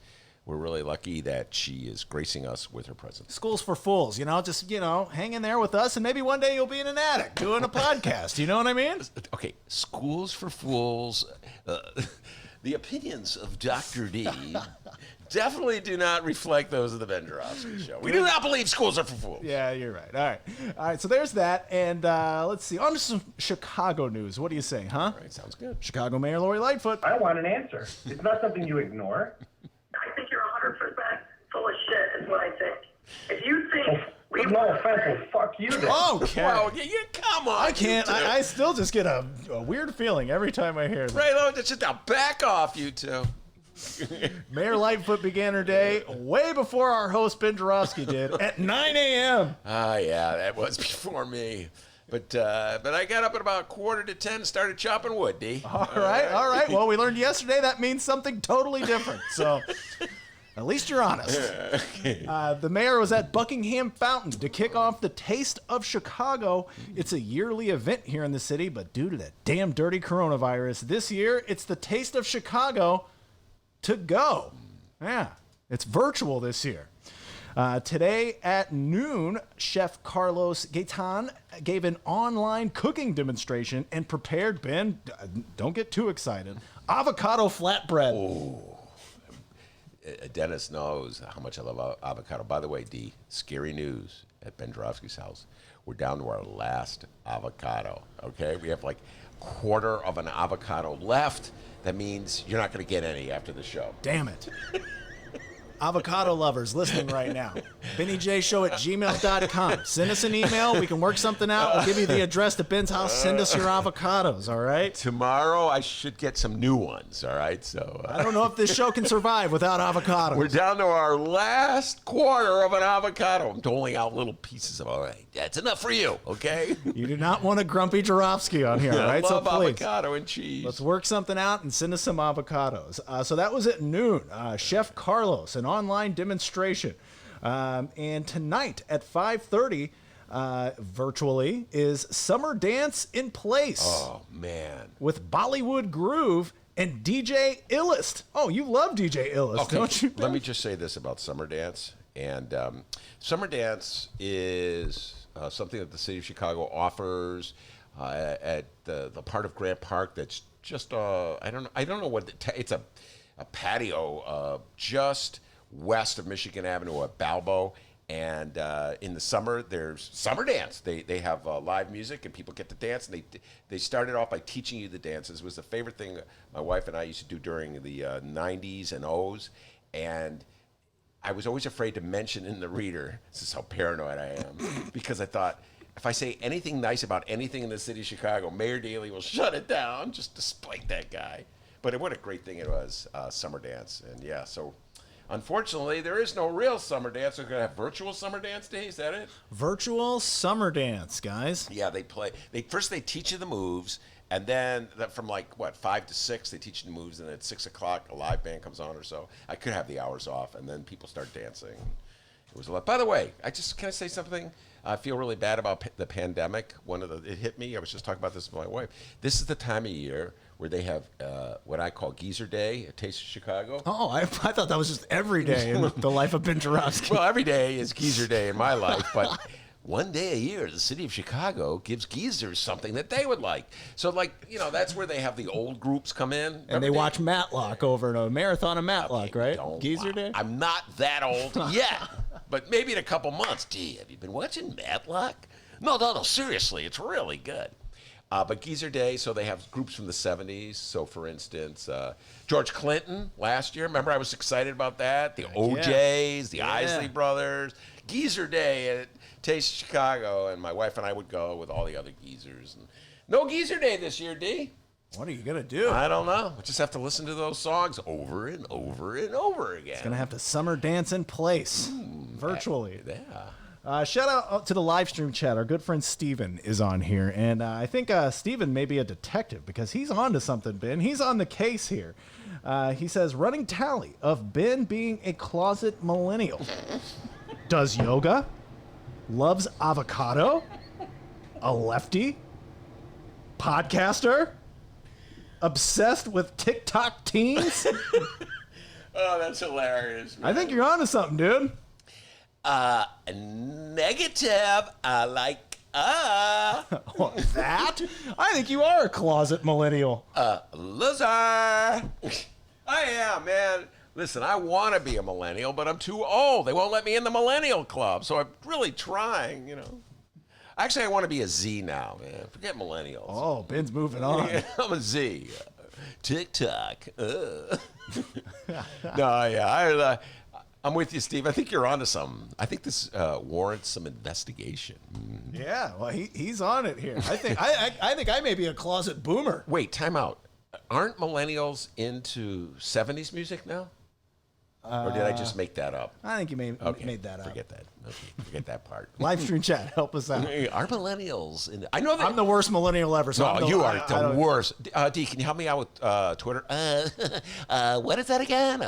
We're really lucky that she is gracing us with her presence. School's for fools, just, hang in there with us, and maybe one day you'll be in an attic doing a podcast. You know what I mean? Okay, Schools for Fools. The opinions of Dr. D definitely do not reflect those of the Ben Joravsky Show. We do not believe schools are for fools. Yeah, you're right. All right, so there's that. And let's see. On to some Chicago news. What do you say, huh? All right, sounds good. Chicago Mayor Lori Lightfoot. I want an answer. It's not something you ignore. I think you're 100% full of shit, is what I think. If you think With no offense, well, fuck you then. Okay. Well, come on. I can't. you two. I still just get a weird feeling every time I hear that. Right, just now back off, you two. Mayor Lightfoot began her day way before our host Ben Joravsky did at 9 a.m. Yeah, that was before me. But I got up at about 9:45 and started chopping wood, D. All right. Well, we learned yesterday that means something totally different. So at least you're honest. The mayor was at Buckingham Fountain to kick off the Taste of Chicago. It's a yearly event here in the city, but due to that damn dirty coronavirus, this year it's the Taste of Chicago to go. Yeah, it's virtual this year. Today at noon, Chef Carlos Gaetan gave an online cooking demonstration and prepared, Ben, don't get too excited, avocado flatbread. Oh. Dennis knows how much I love avocado. By the way, D, scary news at Ben Joravsky's house. We're down to our last avocado, okay? We have like a quarter of an avocado left. That means you're not going to get any after the show. Damn it. Avocado lovers listening right now. BennyJShow@gmail.com. Send us an email. We can work something out. We'll give you the address to Ben's house. Send us your avocados, all right? Tomorrow I should get some new ones, all right? So I don't know if this show can survive without avocados. we're down to our last quarter of an avocado. I'm doling out little pieces of it. That's enough for you, okay? You do not want a grumpy Joravsky on here, all right? I love so please, avocado and cheese. let's work something out and send us some avocados. So that was at noon. Chef Carlos, an online demonstration. And tonight at 5:30, virtually, is Summer Dance in Place. Oh, man. With Bollywood Groove and DJ Illest. Oh, you love DJ Illest, don't you? Let me just say this about Summer Dance. And Summer Dance is something that the city of Chicago offers at the part of Grant Park that's just I don't know what it's a patio just west of Michigan Avenue at Balbo. And in the summer, there's Summer Dance. They have live music and people get to dance. And they started off by teaching you the dances. It was the favorite thing my wife and I used to do during the 90s and O's. And I was always afraid to mention in the reader, this is how paranoid I am, because I thought, if I say anything nice about anything in the city of Chicago, Mayor Daley will shut it down just to spite that guy. But what a great thing it was, Summer Dance. And yeah, so unfortunately, there is no real Summer Dance. We're going to have virtual Summer Dance Day. Is that it? Virtual Summer Dance, guys. Yeah, they play. First they teach you the moves, and then from 5 to 6, they teach you the moves, and at 6 o'clock, a live band comes on or so. I could have the hours off, and then people start dancing. It was a lot. By the way, can I say something? I feel really bad about the pandemic. It hit me. I was just talking about this with my wife. This is the time of year where they have what I call Geezer Day at Taste of Chicago. Oh, I thought that was just every day in the life of Ben Joravsky. Well, every day is Geezer Day in my life, but one day a year, the city of Chicago gives geezers something that they would like. So, that's where they have the old groups come in. And they watch Matlock over in a marathon of Matlock, Okay, right? Geezer Day? I'm not that old yet, but maybe in a couple months. Gee, have you been watching Matlock? No, seriously, it's really good. But Geezer Day, so they have groups from the 70s. So, for instance, George Clinton last year. Remember, I was excited about that. The OJs, the Isley Brothers. Geezer Day at Taste of Chicago, and my wife and I would go with all the other geezers. And no Geezer Day this year, D. What are you going to do? I don't know. We just have to listen to those songs over and over and over again. It's going to have to summer dance in place virtually. Yeah. Shout out to the Livestream Chat. Our good friend Steven is on here. And I think Steven may be a detective because he's on to something, Ben. He's on the case here. He says, running tally of Ben being a closet millennial. Does yoga. Loves avocado. A lefty. Podcaster. Obsessed with TikTok teens. Oh, that's hilarious, man. I think you're on to something, dude. Negative. I like That? I think you are a closet millennial. loser. I am, man. Listen, I want to be a millennial, but I'm too old. They won't let me in the millennial club, so I'm really trying, Actually, I want to be a Z now, man. Forget millennials. Oh, Ben's moving on. Yeah, I'm a Z. TikTok. No, yeah. I'm with you, Steve. I think you're onto something. I think this warrants some investigation. Yeah, well, he's on it here. I think I may be a closet boomer. Wait, time out. Aren't millennials into 70s music now? Or did I just make that up? I think you made that up. Forget that. Okay, forget that part. Livestream Chat, help us out. Are millennials? I know that. I'm the worst millennial ever. So No, you are the worst. D, can you help me out with Twitter? What is that again?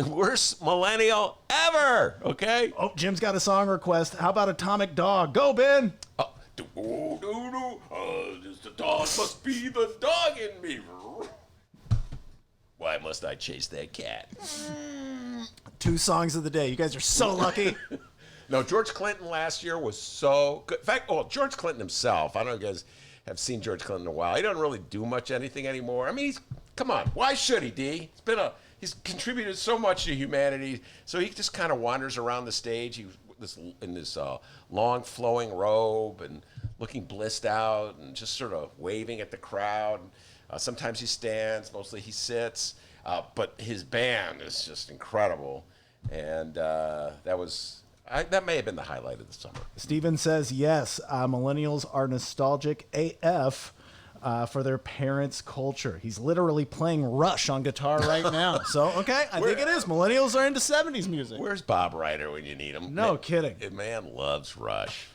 Worst millennial ever. Okay. Oh, Jim's got a song request. How about Atomic Dog? Go, Ben. Just the dog must be the dog in me. Why must I chase that cat? 2 songs of the day. You guys are so lucky. No, George Clinton last year was so good. In fact, George Clinton himself, I don't know if you guys have seen George Clinton in a while. He doesn't really do much anything anymore. I mean, come on. Why should he, D? He's contributed so much to humanity. So he just kind of wanders around the stage in this long flowing robe and looking blissed out and just sort of waving at the crowd. Sometimes he stands, mostly he sits, but his band is just incredible, and that may have been the highlight of the summer. Steven says, yes, millennials are nostalgic AF for their parents' culture. He's literally playing Rush on guitar right now. So, okay, I think it is. Millennials are into 70s music. Where's Bob Ryder when you need him? No kidding. Man loves Rush.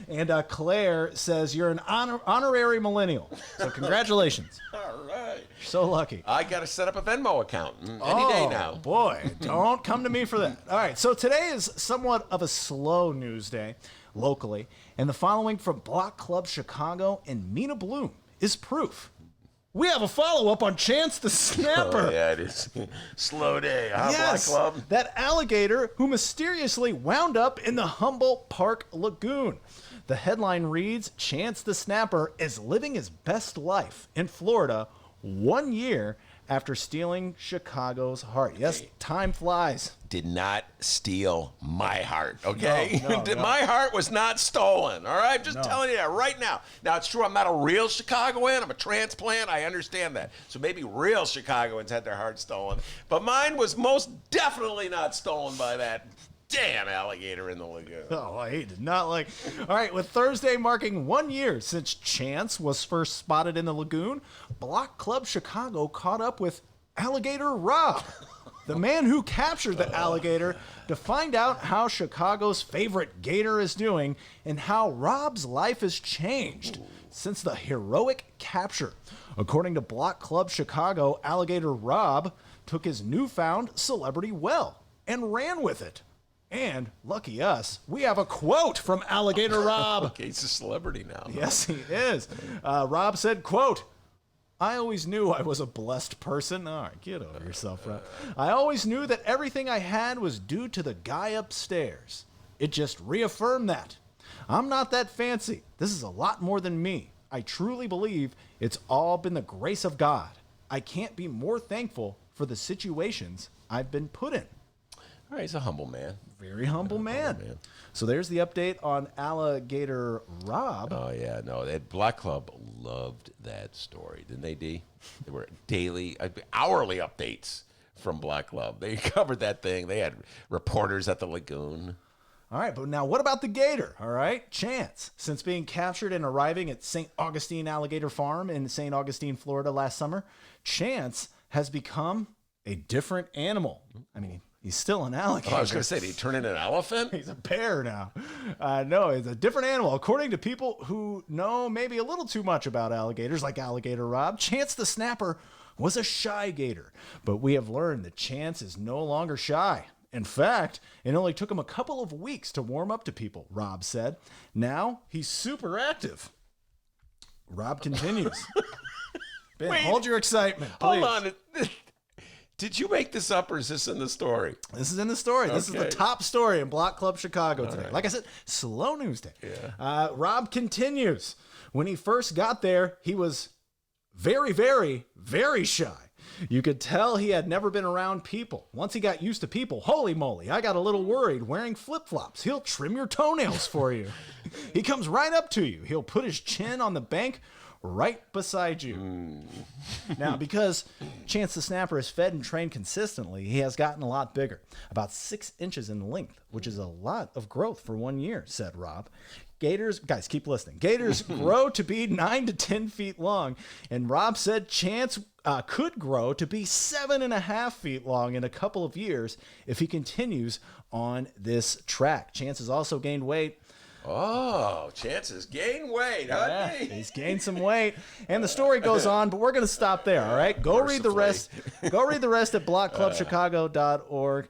And Claire says, you're an honorary millennial. So congratulations. All right. So lucky. I got to set up a Venmo account any day now. Boy, don't come to me for that. All right, so today is somewhat of a slow news day locally. And the following from Block Club Chicago and Mina Bloom is proof. We have a follow-up on Chance the Snapper. Oh, yeah, it is. Slow day, huh, Yes, Black Club? that alligator who mysteriously wound up in the Humboldt Park Lagoon. The headline reads, Chance the Snapper is living his best life in Florida 1 year after stealing Chicago's heart. Yes, time flies. Did not steal my heart, okay? No. My heart was not stolen, all right? Just telling you that right now. Now, it's true I'm not a real Chicagoan. I'm a transplant. I understand that. So maybe real Chicagoans had their heart stolen. But mine was most definitely not stolen by that damn alligator in the lagoon. Oh, he did not like. All right, with Thursday marking 1 year since Chance was first spotted in the lagoon, Block Club Chicago caught up with Alligator Rob, the man who captured the alligator, to find out how Chicago's favorite gator is doing and how Rob's life has changed since the heroic capture. According to Block Club Chicago, Alligator Rob took his newfound celebrity well and ran with it. And lucky us, we have a quote from Alligator Rob. Okay, he's a celebrity now. Yes, he is. Rob said, quote, I always knew I was a blessed person. All right, get over yourself, Rob. I always knew that everything I had was due to the guy upstairs. It just reaffirmed that. I'm not that fancy. This is a lot more than me. I truly believe it's all been the grace of God. I can't be more thankful for the situations I've been put in. All right, he's a humble man. Very humble man. So there's the update on Alligator Rob. Oh, yeah, no, that Black Club loved that story, didn't they, D? There were daily, hourly updates from Black Club. They covered that thing. They had reporters at the lagoon. All right, but now what about the gator, all right? Chance, since being captured and arriving at St. Augustine Alligator Farm in St. Augustine, Florida last summer, Chance has become a different animal. I mean, he's still an alligator. Oh, I was going to say, did he turn into an elephant? He's a bear now. No, he's a different animal. According to people who know maybe a little too much about alligators, like Alligator Rob, Chance the Snapper was a shy gator. But we have learned that Chance is no longer shy. In fact, it only took him a couple of weeks to warm up to people, Rob said. Now he's super active. Rob continues. Ben, Wait, hold your excitement, please. Hold on. Did you make this up, or is this in the story? This is in the story. This is the Okay. top story in Block Club Chicago today. Like I said, slow news day. Yeah. Rob continues. When he first got there, he was very, very, very shy. You could tell he had never been around people. Once he got used to people, holy moly, I got a little worried. Wearing flip-flops, he'll trim your toenails for you. He comes right up to you. He'll put his chin on the bank right beside you. Now, because Chance the Snapper is fed and trained consistently, he has gotten a lot bigger, about 6 inches in length, which is a lot of growth for 1 year, said Rob. Gators, guys, keep listening. Gators grow to be 9 to 10 feet long, and Rob said Chance could grow to be 7.5 feet long in a couple of years if he continues on this track. Chance has also gained weight. Oh, Chance's gain weight, huh? He's gained some weight, and the story goes on, but we're going to stop there, all right? Go read the rest. Go read the rest at blockclubchicago.org.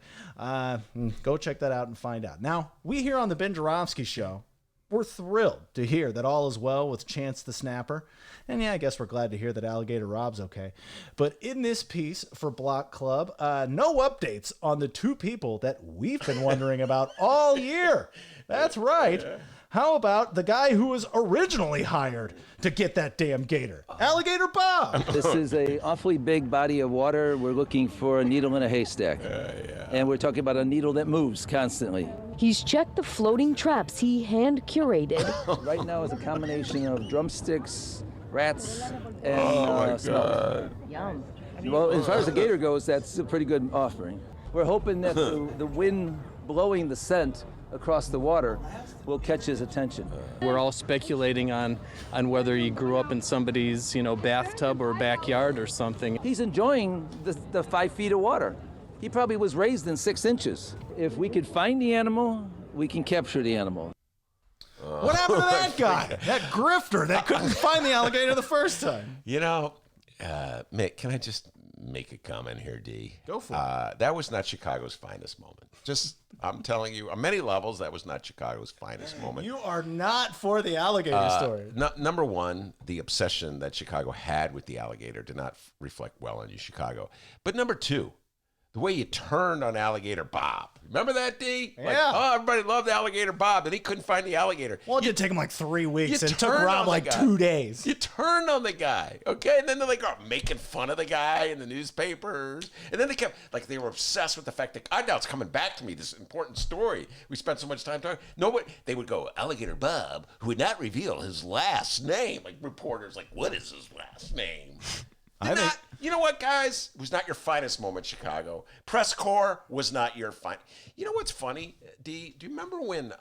Go check that out and find out. Now, we here on the Ben Joravsky Show, we're thrilled to hear that all is well with Chance the Snapper. And yeah, I guess we're glad to hear that Alligator Rob's okay. But in this piece for Block Club, no updates on the two people that we've been wondering about all year. That's right. How about the guy who was originally hired to get that damn gator? Alligator Bob. This is a awfully big body of water. We're looking for a needle in a haystack. And we're talking about a needle that moves constantly. He's checked the floating traps he hand curated. Right now it's a combination of drumsticks, rats, and smell. Yum. Well, as far as the gator goes, that's a pretty good offering. We're hoping that the wind blowing the scent across the water will catch his attention. We're all speculating on whether he grew up in somebody's, bathtub or backyard or something. He's enjoying the 5 feet of water. He probably was raised in 6 inches. If we could find the animal, we can capture the animal. What happened to that guy? That grifter that couldn't find the alligator the first time. Mick, can I just make a comment here, D? Go for it. That was not Chicago's finest moment. I'm telling you, on many levels, that was not Chicago's finest moment. You are not for the alligator story. Number one, the obsession that Chicago had with the alligator did not reflect well on you, Chicago. But number two, the way you turned on Alligator Bob. Remember that, D? Yeah. Everybody loved Alligator Bob, and he couldn't find the alligator. Well, it did take him like 3 weeks. You It took turned Rob on the like guy. 2 days. You turned on the guy, okay? And then they're like making fun of the guy in the newspapers. And then they kept, they were obsessed with the fact that, now it's coming back to me, this important story. We spent so much time talking. They would go, Alligator Bob, who would not reveal his last name. Like reporters, what is his last name? You know what, guys? It was not your finest moment, Chicago. Press corps was not your You know what's funny, D? Do you remember when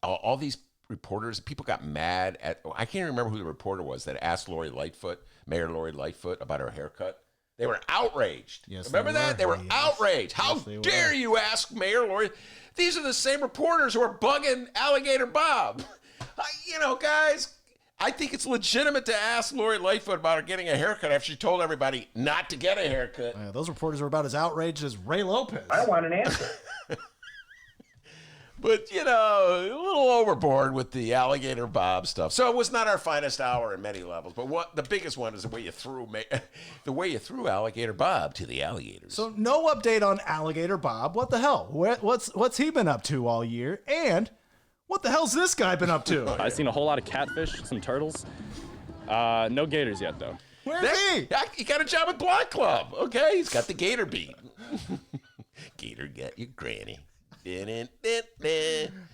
all these reporters, people got mad at, I can't even remember who the reporter was that asked Mayor Lori Lightfoot about her haircut? They were outraged. Yes, remember they that? were. They were Yes. outraged. How Yes, they dare were. you ask Mayor Lori? These are the same reporters who are bugging Alligator Bob. Guys, I think it's legitimate to ask Lori Lightfoot about her getting a haircut after she told everybody not to get a haircut. Those reporters were about as outraged as Ray Lopez. I want an answer. But, you know, a little overboard with the Alligator Bob stuff. So it was not our finest hour in many levels. But what the biggest one is the way you threw Alligator Bob to the alligators. So no update on Alligator Bob. What the hell? What's he been up to all year? And what the hell's this guy been up to? I've seen a whole lot of catfish, some turtles. No gators yet, though. Where's he? He got a job at Block Club. Okay, he's got the Gator beat. Gator got your granny. You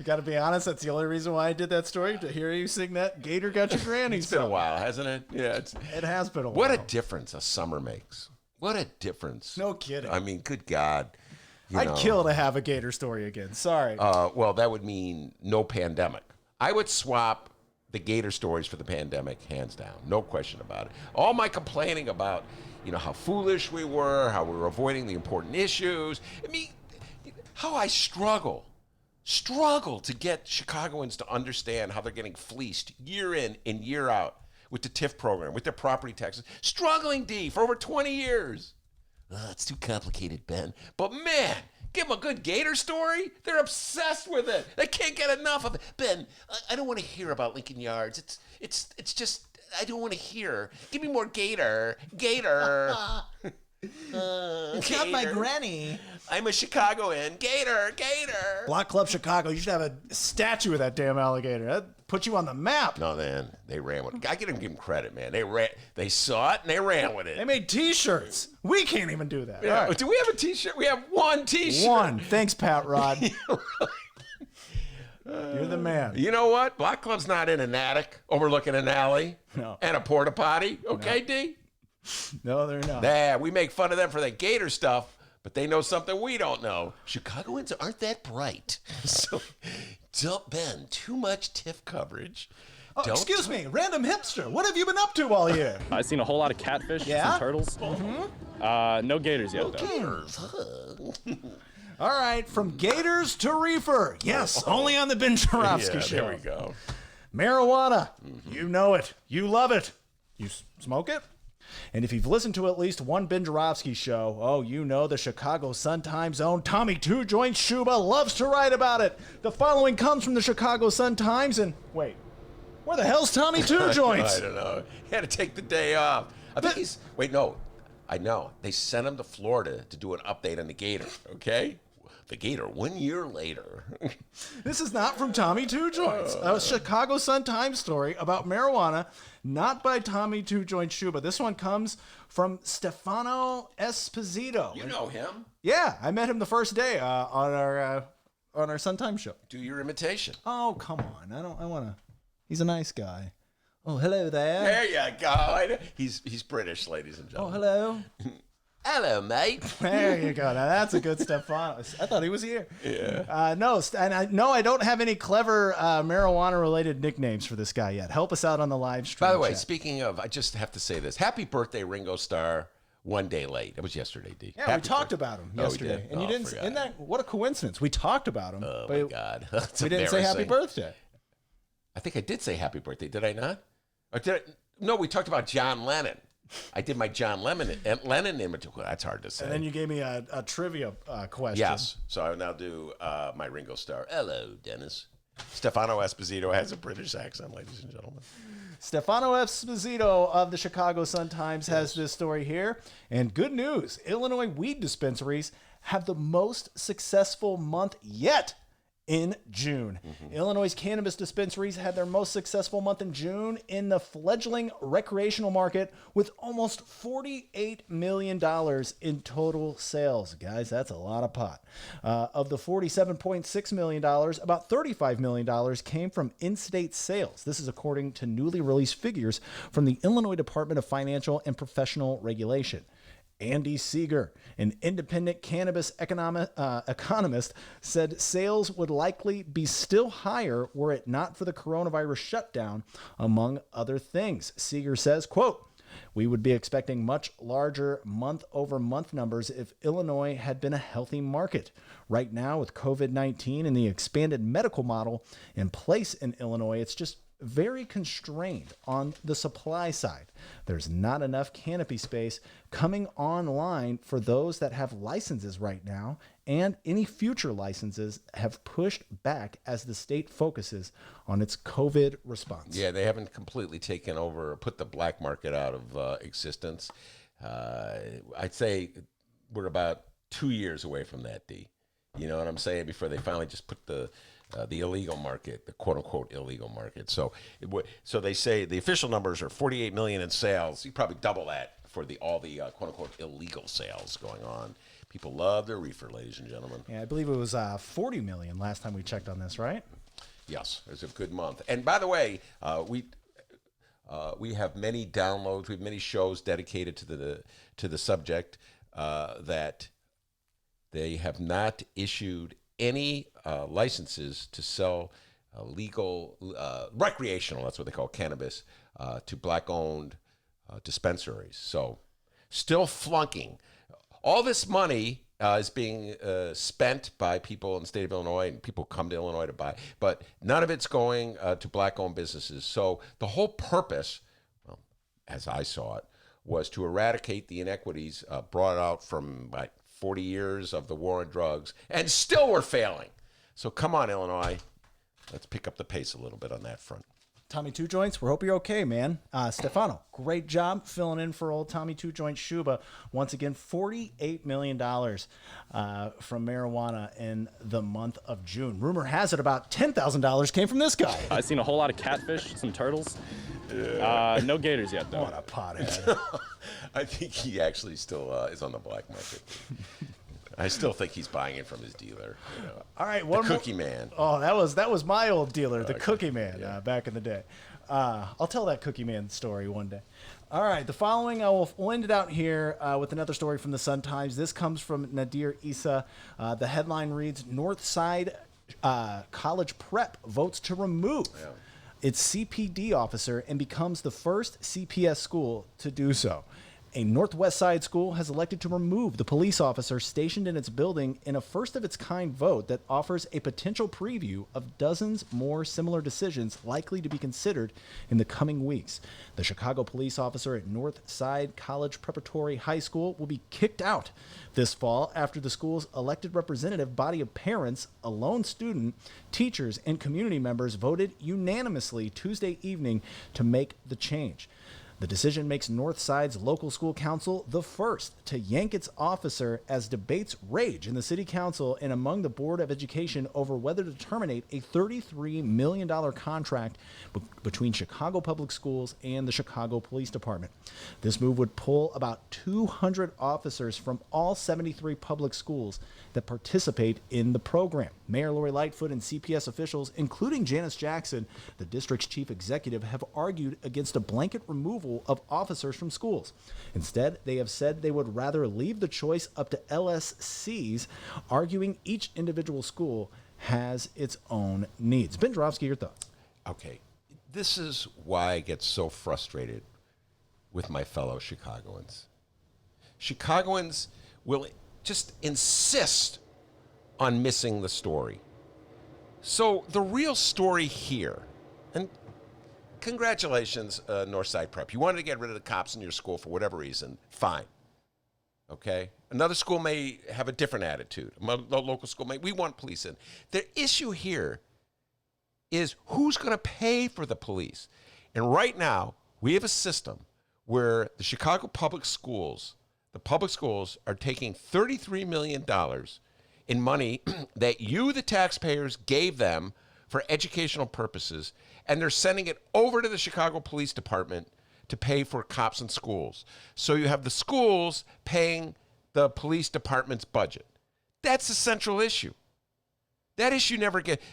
got to be honest. That's the only reason why I did that story, to hear you sing that Gator got your granny. It's been a while, hasn't it? Yeah, it has been a while. What a difference a summer makes. What a difference. No kidding. I mean, good God. I'd kill to have a Gator story again. Sorry. Well, that would mean no pandemic. I would swap the Gator stories for the pandemic, hands down. No question about it. All my complaining about, how foolish we were, how we were avoiding the important issues. I mean, how I struggle to get Chicagoans to understand how they're getting fleeced year in and year out with the TIF program, with their property taxes. Struggling, D, for over 20 years. It's too complicated, Ben. But man, give them a good Gator story. They're obsessed with it. They can't get enough of it. Ben, I don't want to hear about Lincoln Yards. It's just, I don't want to hear. Give me more Gator. Gator. It's not my granny. I'm a Chicagoan. Gator. Block Club Chicago. You should have a statue of that damn alligator. That put you on the map. No, man, they ran with it. I give them credit, man. They saw it and they ran with it. They made T-shirts. We can't even do that. Yeah. Right. Do we have a T-shirt? We have one T-shirt. One. Thanks, Pat Rod. You're the man. You know what? Block Club's not in an attic overlooking an alley and a porta potty. Okay, No. D? No, they're not. Yeah, we make fun of them for the Gator stuff, but they know something we don't know. Chicagoans aren't that bright. So, don't, Ben, too much TIF coverage. Oh, excuse me, random hipster. What have you been up to all year? I've seen a whole lot of catfish, some turtles. No gators yet, though. Gators. All right, from Gators to reefer. Yes, only on the Ben Joravsky Show. There we go. Marijuana. You know it. You love it. You smoke it? And if you've listened to at least one Ben Joravsky show, you know the Chicago Sun-Times own Tommy Two Joint Shuba loves to write about it. The following comes from the Chicago Sun-Times, and wait, where the hell's Tommy Two Joints? I don't know. He had to take the day off. I think he's. Wait, no. I know. They sent him to Florida to do an update on the Gator, okay? The Gator 1 year later. This is not from Tommy Two Joints. A Chicago Sun-Times story about marijuana, not by Tommy Two Joint Shuba. This one comes from Stefano Esposito. You know him. Yeah, I met him the first day on our Sun-Times show. Do your imitation. Oh, come on. I want to. He's a nice guy. Oh, hello there. There you go. He's British, ladies and Oh, gentlemen. hello. Hello, mate. There you go. Now that's a good Stefano. I thought he was here. Yeah. I don't have any clever marijuana-related nicknames for this guy yet. Help us out on the live stream. By the way, chat. speaking of, I just have to say this. Happy birthday, Ringo Starr. 1 day late. It was yesterday, D. Yeah, we talked about him yesterday. We did? And you didn't. Isn't that what a coincidence? We talked about him. Oh, but my God. That's we didn't say happy embarrassing. birthday. I think I did say happy birthday. Did I not? Or did I? No, we talked about John Lennon. I did my John Lennon image. Well, that's hard to say. And then you gave me a trivia question. Yes. So I will now do my Ringo Starr. Hello, Dennis. Stefano Esposito has a British accent, ladies and gentlemen. Stefano Esposito of the Chicago Sun-Times has this story here. And good news, Illinois weed dispensaries have the most successful month yet in June. Illinois' cannabis dispensaries had their most successful month in June in the fledgling recreational market with almost $48 million in total sales. Guys, that's a lot of pot. Of the $47.6 million, about $35 million came from in-state sales. This is according to newly released figures from the Illinois Department of Financial and Professional Regulation. Andy Seeger, an independent cannabis economist, said sales would likely be still higher were it not for the coronavirus shutdown, among other things. Seeger says, quote, "We would be expecting much larger month-over-month numbers if Illinois had been a healthy market. Right now, with COVID-19 and the expanded medical model in place in Illinois, it's just very constrained on the supply side. There's not enough canopy space coming online for those that have licenses right now, and any future licenses have pushed back as the state focuses on its COVID response. Yeah, they haven't completely taken over or put the black market out of existence. I'd say we're about 2 years away from that, D. You know what I'm saying? Before they finally just put the illegal market, the quote-unquote illegal market. So they say the official numbers are 48 million in sales. You probably double that for all the quote-unquote illegal sales going on. People love their reefer, ladies and gentlemen. Yeah, I believe it was 40 million last time we checked on this, right? Yes, it was a good month. And by the way, we have many downloads. We have many shows dedicated to the subject that they have not issued any licenses to sell legal, recreational, that's what they call cannabis, to black-owned dispensaries. So still flunking. All this money is being spent by people in the state of Illinois, and people come to Illinois to buy, but none of it's going to black-owned businesses. So the whole purpose, well, as I saw it, was to eradicate the inequities brought out from 40 years of the war on drugs, and still we're failing. So come on, Illinois. Let's pick up the pace a little bit on that front. Tommy Two Joints, we hope you're okay, man. Stefano, great job filling in for old Tommy Two Joint Shuba. Once again, $48 million from marijuana in the month of June. Rumor has it about $10,000 came from this guy. I've seen a whole lot of catfish, some turtles. No gators yet, though. What a pothead. I think he actually still is on the black market. I still think he's buying it from his dealer. You know. All right, the Cookie Man. Oh, that was my old dealer, the Cookie Man, back in the day. I'll tell that Cookie Man story one day. All right, the following, we'll end it out here with another story from the Sun-Times. This comes from Nadir Issa. The headline reads, Northside College Prep votes to remove its CPD officer and becomes the first CPS school to do so. A Northwest Side school has elected to remove the police officer stationed in its building in a first-of-its-kind vote that offers a potential preview of dozens more similar decisions likely to be considered in the coming weeks. The Chicago police officer at Northside College Preparatory High School will be kicked out this fall after the school's elected representative body of parents, a lone student, teachers, and community members voted unanimously Tuesday evening to make the change. The decision makes Northside's local school council the first to yank its officer as debates rage in the city council and among the Board of Education over whether to terminate a $33 million contract between Chicago Public Schools and the Chicago Police Department. This move would pull about 200 officers from all 73 public schools that participate in the program. Mayor Lori Lightfoot and CPS officials, including Janice Jackson, the district's chief executive, have argued against a blanket removal of officers from schools. Instead, they have said they would rather leave the choice up to LSCs, arguing each individual school has its own needs. Ben Joravsky, your thoughts? Okay, this is why I get so frustrated with my fellow Chicagoans. Chicagoans will just insist on missing the story. So the real story here, and congratulations, Northside Prep. You wanted to get rid of the cops in your school for whatever reason, fine. Okay? Another school may have a different attitude. The local school may, we want police in. The issue here is who's going to pay for the police. And right now, we have a system where the Chicago public schools, the public schools are taking $33 million in money that you, the taxpayers, gave them for educational purposes, and they're sending it over to the Chicago Police Department to pay for cops in schools. So you have the schools paying the police department's budget. That's the central issue. That issue never gets...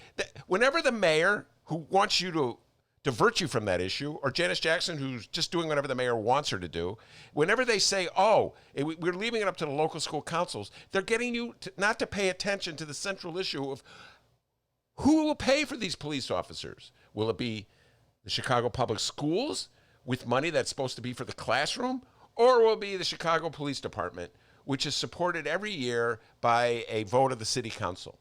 Whenever the mayor, who wants you to divert you from that issue, or Janice Jackson, who's just doing whatever the mayor wants her to do, whenever they say, oh, we're leaving it up to the local school councils, they're getting you not to pay attention to the central issue of who will pay for these police officers. Will it be the Chicago Public Schools with money that's supposed to be for the classroom, or will it be the Chicago Police Department, which is supported every year by a vote of the city council?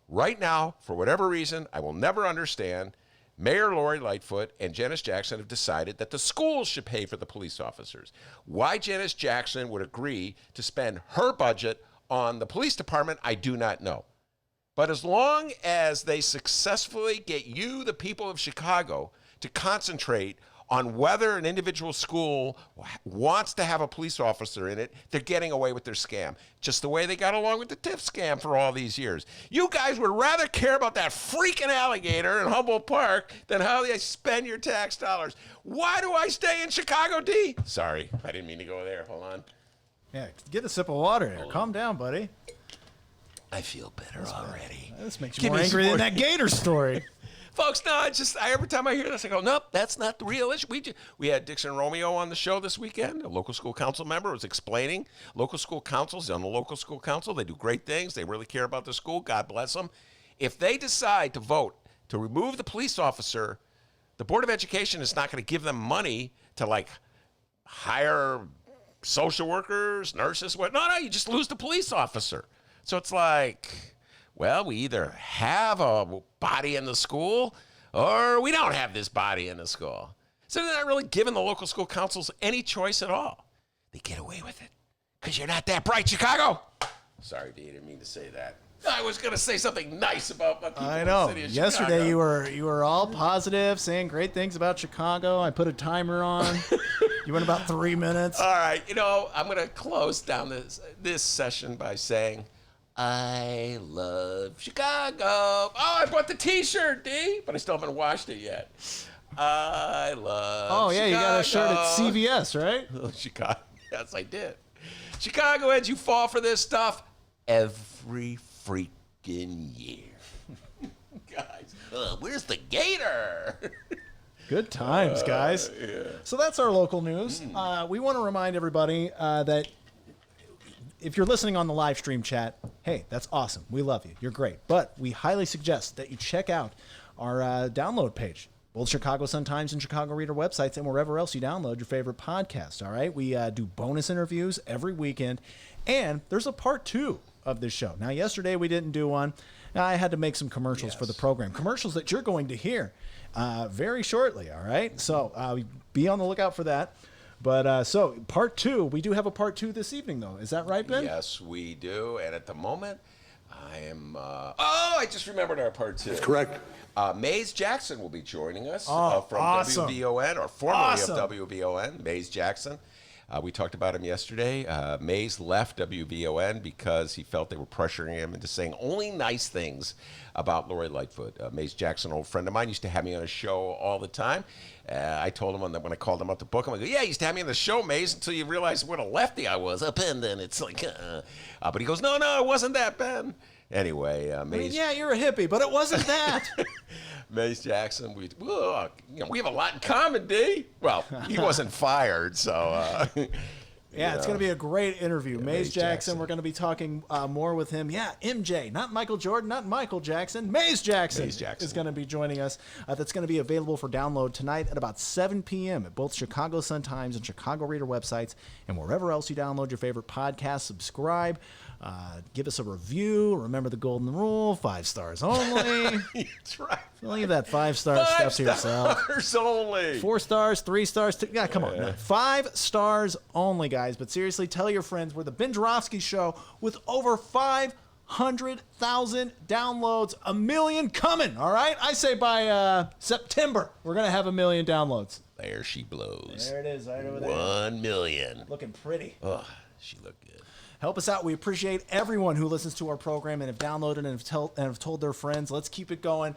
Right now, for whatever reason, I will never understand, Mayor Lori Lightfoot and Janice Jackson have decided that the schools should pay for the police officers. Why Janice Jackson would agree to spend her budget on the police department, I do not know. But as long as they successfully get you, the people of Chicago, to concentrate on whether an individual school wants to have a police officer in it, they're getting away with their scam. Just the way they got along with the TIF scam for all these years. You guys would rather care about that freaking alligator in Humboldt Park than how they spend your tax dollars. Why do I stay in Chicago, D? Sorry, I didn't mean to go there. Hold on. Yeah, get a sip of water there. Calm down, buddy. I feel better already. This makes you more angry than that Gator story. Folks, no, every time I hear this, I go, nope, that's not the real issue. We had Dixon Romeo on the show this weekend. A local school council member was explaining local school councils on the local school council. They do great things. They really care about the school. God bless them. If they decide to vote to remove the police officer, the Board of Education is not going to give them money to, like, hire social workers, nurses. No, you just lose the police officer. So it's like, well, we either have a body in the school or we don't have this body in the school. So they're not really giving the local school councils any choice at all. They get away with it because you're not that bright, Chicago. Sorry, D, I didn't mean to say that. I was going to say something nice about my people in the city of Chicago. Yesterday you were all positive, saying great things about Chicago. I put a timer on. You went about 3 minutes. All right, I'm going to close down this session by saying, I love Chicago. Oh, I bought the T-shirt, D, but I still haven't washed it yet. I love Chicago. You got a shirt at CVS, right? Chicago. Yes, I did. Chicagoans, you fall for this stuff every freaking year. Guys, where's the Gator? Good times, guys. Yeah. So that's our local news. We want to remind everybody that if you're listening on the live stream chat, hey, that's awesome. We love you. You're great. But we highly suggest that you check out our download page, both Chicago Sun-Times and Chicago Reader websites, and wherever else you download your favorite podcast, all right? We do bonus interviews every weekend, and there's a part 2 of this show. Now, yesterday we didn't do one. I had to make some commercials for the program, commercials that you're going to hear very shortly, all right? So be on the lookout for that. But so part 2, we do have a part 2 this evening, though. Is that right, Ben? Yes, we do. And at the moment, I am. I just remembered our part 2. That's correct. Maze Jackson will be joining us from awesome. WVON, or formerly of WVON. Maze Jackson. We talked about him yesterday. Maze left WVON because he felt they were pressuring him into saying only nice things about Lori Lightfoot. Maze Jackson, an old friend of mine, used to have me on a show all the time. I told him when I called him up to book him, I go, yeah, you used to have me on the show, Maze, until you realized what a lefty I was. Ben, then it's like, but he goes, no, it wasn't that, Ben. Anyway, Maze. Yeah, you're a hippie, but it wasn't that. Maze Jackson, we have a lot in common, D. Well, he wasn't fired, so. Yeah, it's going to be a great interview. Maze Jackson, we're going to be talking more with him. Yeah, MJ, not Michael Jordan, not Michael Jackson. Maze Jackson is going to be joining us. That's going to be available for download tonight at about 7 p.m. at both Chicago Sun-Times and Chicago Reader websites, and wherever else you download your favorite podcast. Subscribe. Give us a review. Remember the golden rule: 5 stars only. That's right. Leave that 5-star stuff to yourself. 5 stars only. 4 stars, 3 stars. Yeah, come on. 5 stars only, guys. But seriously, tell your friends we're the Ben Joravsky Show with over 500,000 downloads. 1 million coming. All right. I say by September we're gonna have 1 million downloads. There she blows. There it is, right over there. 1 million. Looking pretty. Oh, she looked good. Help us out. We appreciate everyone who listens to our program and have downloaded and have told their friends. Let's keep it going.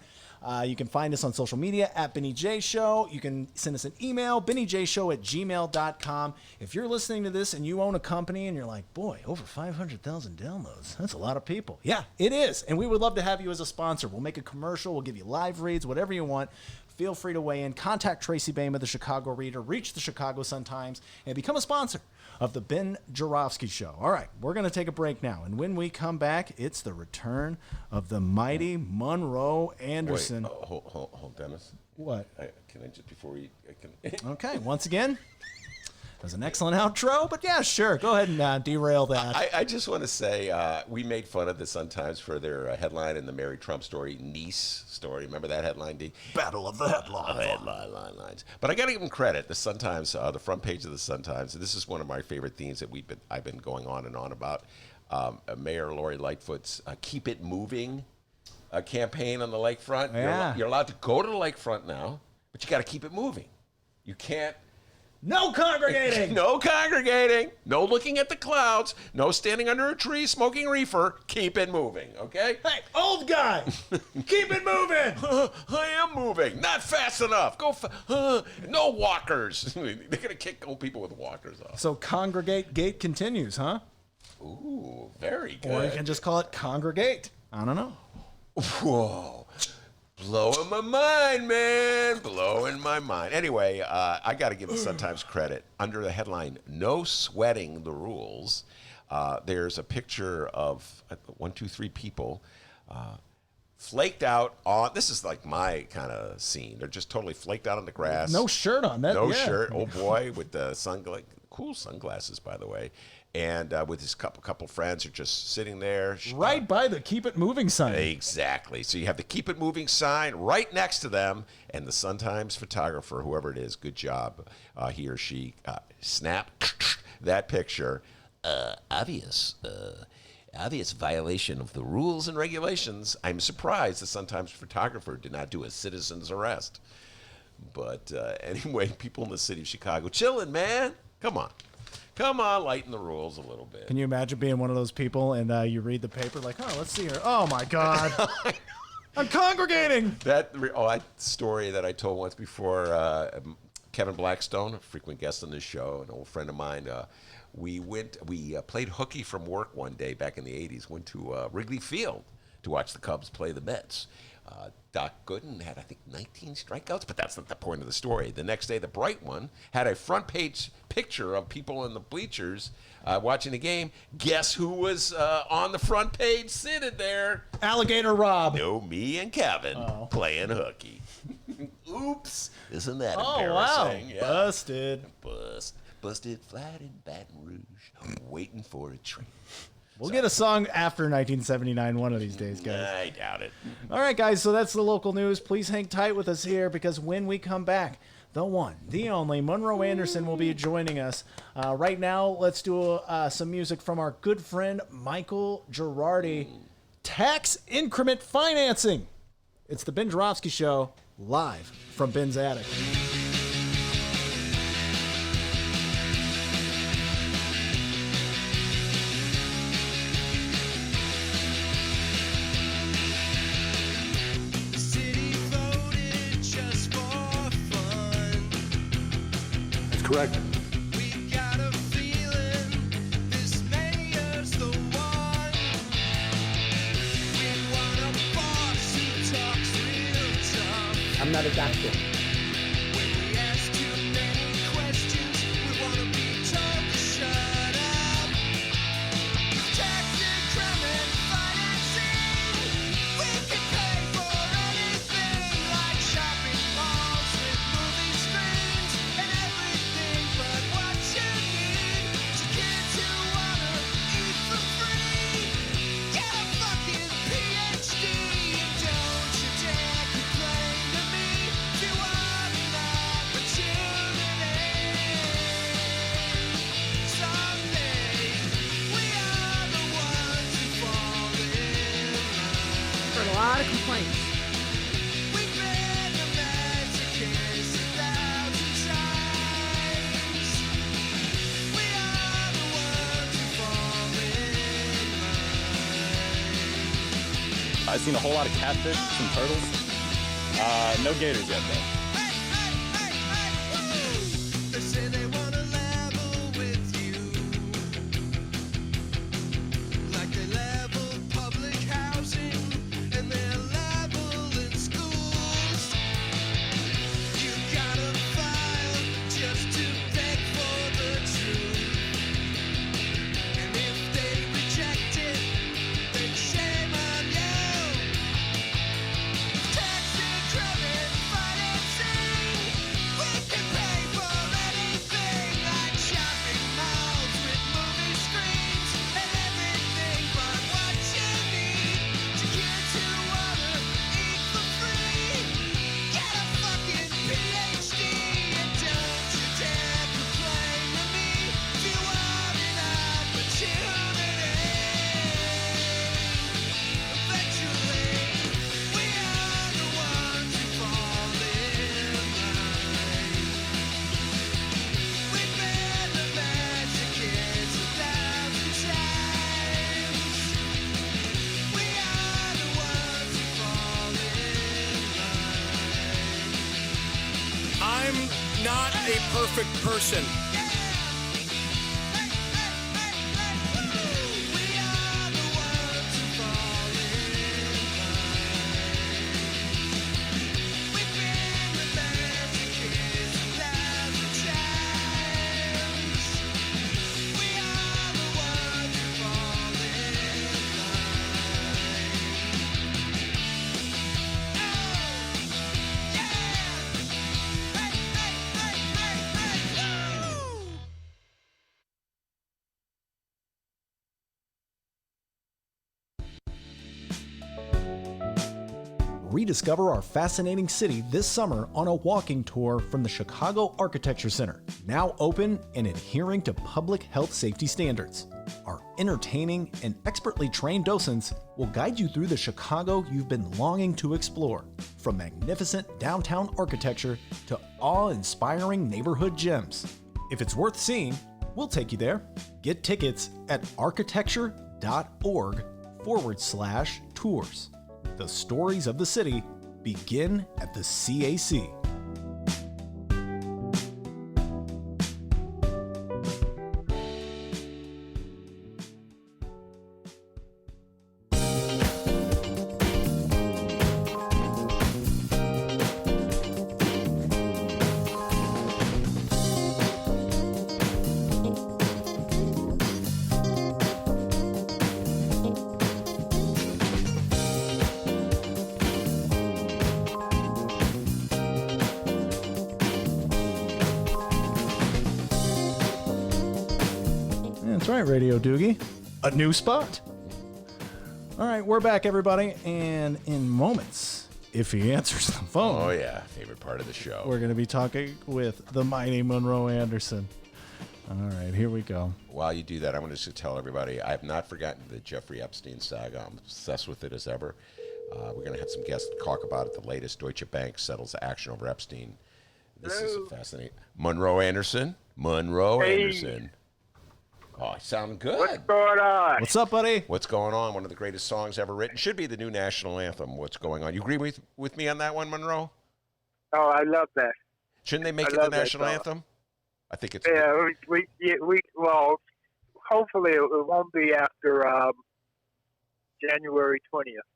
You can find us on social media at Benny J Show. You can send us an email, bennyjshow@gmail.com. If you're listening to this and you own a company and you're like, boy, over 500,000 downloads. That's a lot of people. Yeah, it is. And we would love to have you as a sponsor. We'll make a commercial. We'll give you live reads, whatever you want. Feel free to weigh in. Contact Tracy Bama, the Chicago Reader. Reach the Chicago Sun-Times and become a sponsor of the Ben Joravsky Show. All right, we're going to take a break now. And when we come back, it's the return of the mighty Monroe Anderson. Wait, hold, Dennis. What? Can I just, before we... Okay, once again, was an excellent outro. But yeah, sure. Go ahead and derail that. I just want to say we made fun of the Sun-Times for their headline in the Mary Trump story, Nice story. Remember that headline, D? Battle of the headlines. Headlines. But I got to give them credit. The Sun-Times, the front page of the Sun-Times, this is one of my favorite themes that I've been going on and on about. Mayor Lori Lightfoot's Keep It Moving campaign on the lakefront. Yeah. You're allowed to go to the lakefront now, but you got to keep it moving. You can't. No congregating. No congregating. No looking at the clouds. No standing under a tree smoking reefer. Keep it moving, okay? Hey, old guy, keep it moving. I am moving. Not fast enough. No walkers. They're going to kick old people with walkers off. So congregate gate continues, huh? Ooh, very good. Or you can just call it congregate. I don't know. Whoa. Blowing my mind, man. Blowing my mind. Anyway, I got to give the Sun-Times credit. Under the headline, No Sweating the Rules, there's a picture of 1, 2, 3 people flaked out on, this is like my kind of scene. They're just totally flaked out on the grass. No shirt on. That. No yeah. shirt. Oh, boy, with the cool sunglasses, by the way. And with his couple friends are just sitting there. Right by the Keep It Moving sign. Exactly. So you have the Keep It Moving sign right next to them, and the Sun-Times photographer, whoever it is, good job, he or she, snap that picture. Obvious violation of the rules and regulations. I'm surprised the Sun-Times photographer did not do a citizen's arrest. But anyway, people in the city of Chicago, chilling, man. Come on, lighten the rules a little bit. Can you imagine being one of those people and you read the paper like, oh, let's see here. Oh, my God. I'm congregating. That story that I told once before, Kevin Blackstone, a frequent guest on this show, an old friend of mine, we played hooky from work one day back in the 80s, went to Wrigley Field to watch the Cubs play the Mets. Doc Gooden had, I think, 19 strikeouts, but that's not the point of the story. The next day, the Bright One had a front page picture of people in the bleachers watching the game. Guess who was on the front page sitting there? Alligator Bob. No, me and Kevin playing hooky. Oops. Isn't that Oh, embarrassing? wow. Yeah. Busted flat in Baton Rouge, waiting for a train. We'll get a song after 1979 one of these days, guys. I doubt it. All right, guys, so that's the local news. Please hang tight with us here because when we come back, the one, the only, Monroe Anderson will be joining us. Right now, let's do some music from our good friend Michael Girardi. Tax increment financing. It's the Ben Joravsky Show, live from Ben's Attic. Correct. I'm not a doctor. A lot of complaints. I've seen a whole lot of catfish, some turtles. No gators yet, though. I'm not a perfect person. Rediscover our fascinating city this summer on a walking tour from the Chicago Architecture Center, now open and adhering to public health safety standards. Our entertaining and expertly trained docents will guide you through the Chicago you've been longing to explore, from magnificent downtown architecture to awe-inspiring neighborhood gems. If it's worth seeing, we'll take you there. Get tickets at architecture.org/tours. The stories of the city begin at the CAC. That's right, Radio Doogie. A new spot. All right, we're back, everybody. And in moments, if he answers the phone. Oh, yeah. Favorite part of the show. We're going to be talking with the mighty Monroe Anderson. All right, here we go. While you do that, I want to just tell everybody, I have not forgotten the Jeffrey Epstein saga. I'm obsessed with it as ever. We're going to have some guests talk about it. The latest Deutsche Bank settles action over Epstein. This is fascinating. Monroe Anderson. Anderson. Oh, I sound good. What's going on? What's up, buddy? What's going on? One of the greatest songs ever written. Should be the new national anthem. What's going on? You agree with me on that one, Monroe? Oh, I love that. Shouldn't they make it the national anthem? I think it's. Yeah, well, hopefully it won't be after January 20th.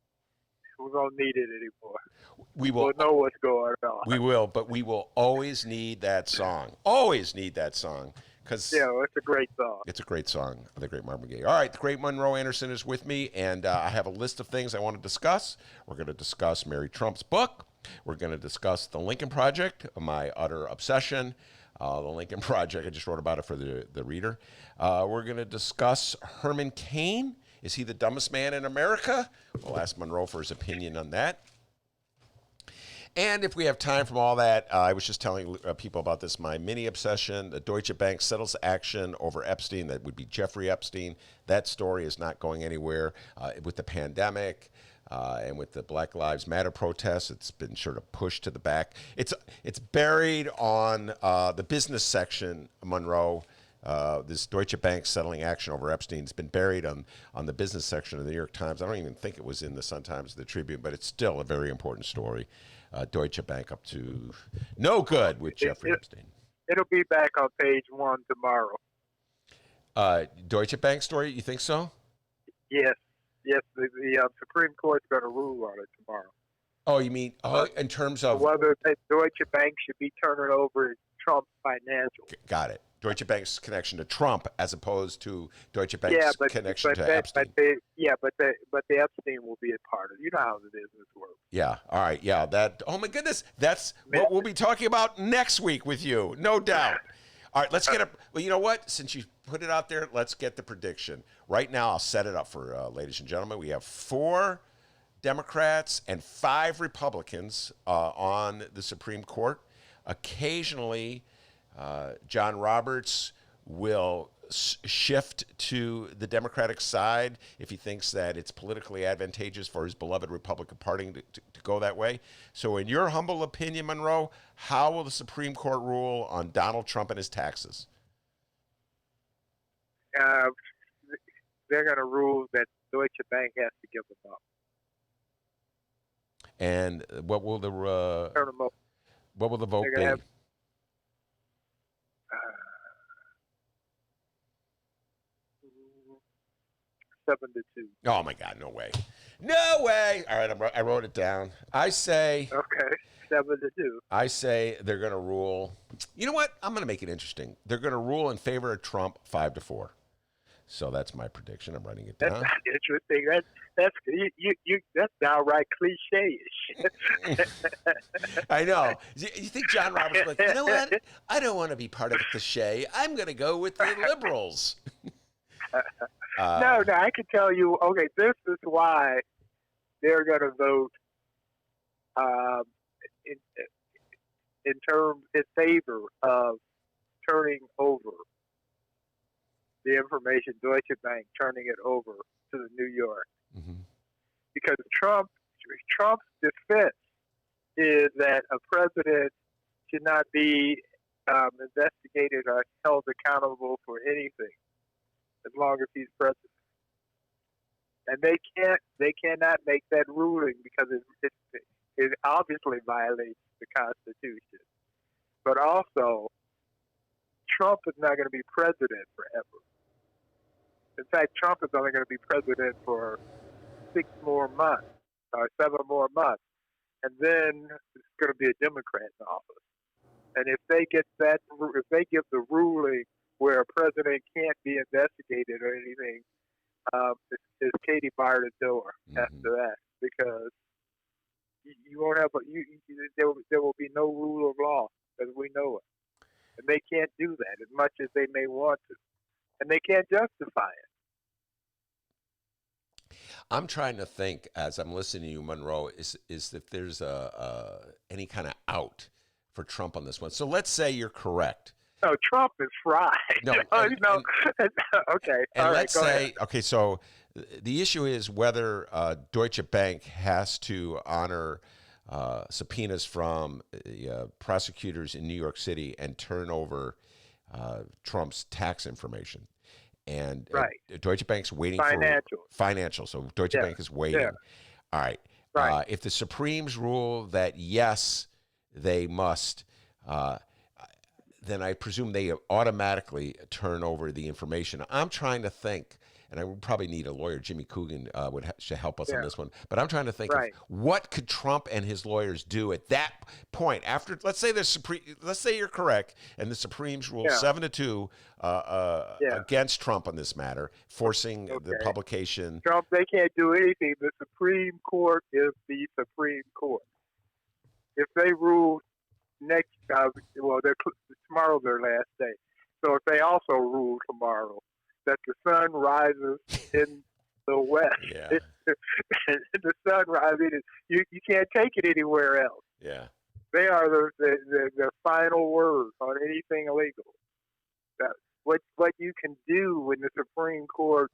We won't need it anymore. We'll know what's going on. We will, but we will always need that song. Always need that song. Yeah, it's a great song. It's a great song, the great Marvin Gaye. All right, the great Monroe Anderson is with me, and I have a list of things I want to discuss. We're going to discuss Mary Trump's book. We're going to discuss the Lincoln Project, my utter obsession. The Lincoln Project, I just wrote about it for the reader. We're going to discuss Herman Cain. Is he the dumbest man in America? We'll ask Monroe for his opinion on that. And if we have time from all that, I was just telling people about this, my mini obsession. The Deutsche Bank settles action over Epstein. That would be Jeffrey Epstein. That story is not going anywhere. With the pandemic and with the Black Lives Matter protests, it's been sort of pushed to the back. It's buried on the business section, Monroe. This Deutsche Bank settling action over Epstein's been buried on the business section of the New York Times. I don't even think it was in the Sun-Times or the Tribune, but it's still a very important story. Deutsche Bank up to no good with Jeffrey Epstein. It'll be back on page 1 tomorrow. Deutsche Bank story, you think so? Yes. The Supreme Court's going to rule on it tomorrow. Oh, you mean in terms of whether Deutsche Bank should be turning over Trump's financial? Got it. Deutsche Bank's connection to Trump as opposed to Deutsche Bank's connection to Epstein. But the Epstein will be a part of it. You know how the business works. Yeah. All right. Yeah. Oh my goodness. That's what we'll be talking about next week with you, no doubt. All right. Let's get well, you know what? Since you put it out there, let's get the prediction. Right now, I'll set it up for ladies and gentlemen. We have 4 Democrats and 5 Republicans on the Supreme Court. Occasionally, John Roberts will shift to the Democratic side if he thinks that it's politically advantageous for his beloved Republican Party to go that way. So in your humble opinion, Monroe, how will the Supreme Court rule on Donald Trump and his taxes? They're going to rule that Deutsche Bank has to give them up. And what will the vote be? 7-2. Oh my God, no way. No way. All right, I wrote it down. I say Okay, 7-2. I say they're going to rule. You know what? I'm going to make it interesting. They're going to rule in favor of Trump 5-4. So that's my prediction. I'm writing it down. That's not interesting. That's downright cliche-ish. I know. You think John Roberts was like, you know what? I don't want to be part of the cliche. I'm going to go with the liberals. No, I can tell you. Okay, this is why they're going to vote in favor of turning over the information, Deutsche Bank turning it over to the New York, because Trump's defense is that a president should not be investigated or held accountable for anything as long as he's president. And they cannot make that ruling because it obviously violates the Constitution. But also, Trump is not going to be president forever. In fact, Trump is only going to be president for 6 more months or 7 more months, and then it's going to be a Democrat in office. And if they give the ruling where a president can't be investigated or anything, it's Katie barred the door after that, because you won't have there will be no rule of law as we know it, and they can't do that as much as they may want to, and they can't justify it. I'm trying to think as I'm listening to you, Monroe, is if there's any kind of out for Trump on this one. So let's say you're correct. No, Trump is fried. No, okay. And all right, let's go say, ahead. okay, so the issue is whether Deutsche Bank has to honor subpoenas from prosecutors in New York City and turn over Trump's tax information. And Deutsche Bank's waiting for financial. So Deutsche Bank is waiting. Yeah. All right. If the Supremes rule that yes, they must, then I presume they automatically turn over the information. I'm trying to think, and I would probably need a lawyer. Jimmy Coogan should help us on this one. But I'm trying to think of what could Trump and his lawyers do at that point after. Let's say you're correct, and the Supremes rule 7-2 against Trump on this matter, forcing the publication. Trump, they can't do anything. The Supreme Court is the Supreme Court. If they rule next, tomorrow's their last day. So if they also rule tomorrow that the sun rises in the west, the sun rising, you can't take it anywhere else. Yeah, they are the final word on anything illegal. What you can do when the Supreme Court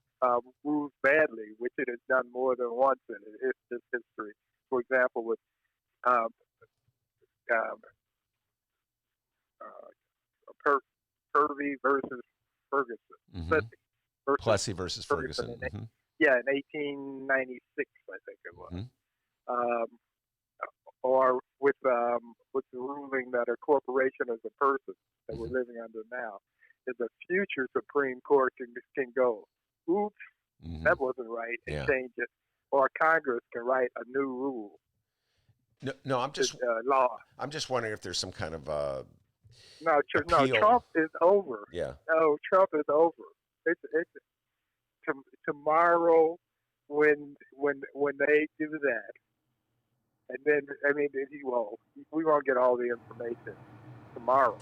rules badly, which it has done more than once in its history. For example, with Purvey versus Ferguson. Plessy versus Ferguson. Yeah, in 1896, I think it was. Or with the ruling that a corporation is a person that we're living under now, that the future Supreme Court can go, oops, that wasn't right, and change it. Or Congress can write a new rule. No, I'm just law. I'm just wondering if there's some kind of no, Trump is over. Yeah. No, Trump is over. It's tomorrow when they do that, and then we won't get all the information tomorrow,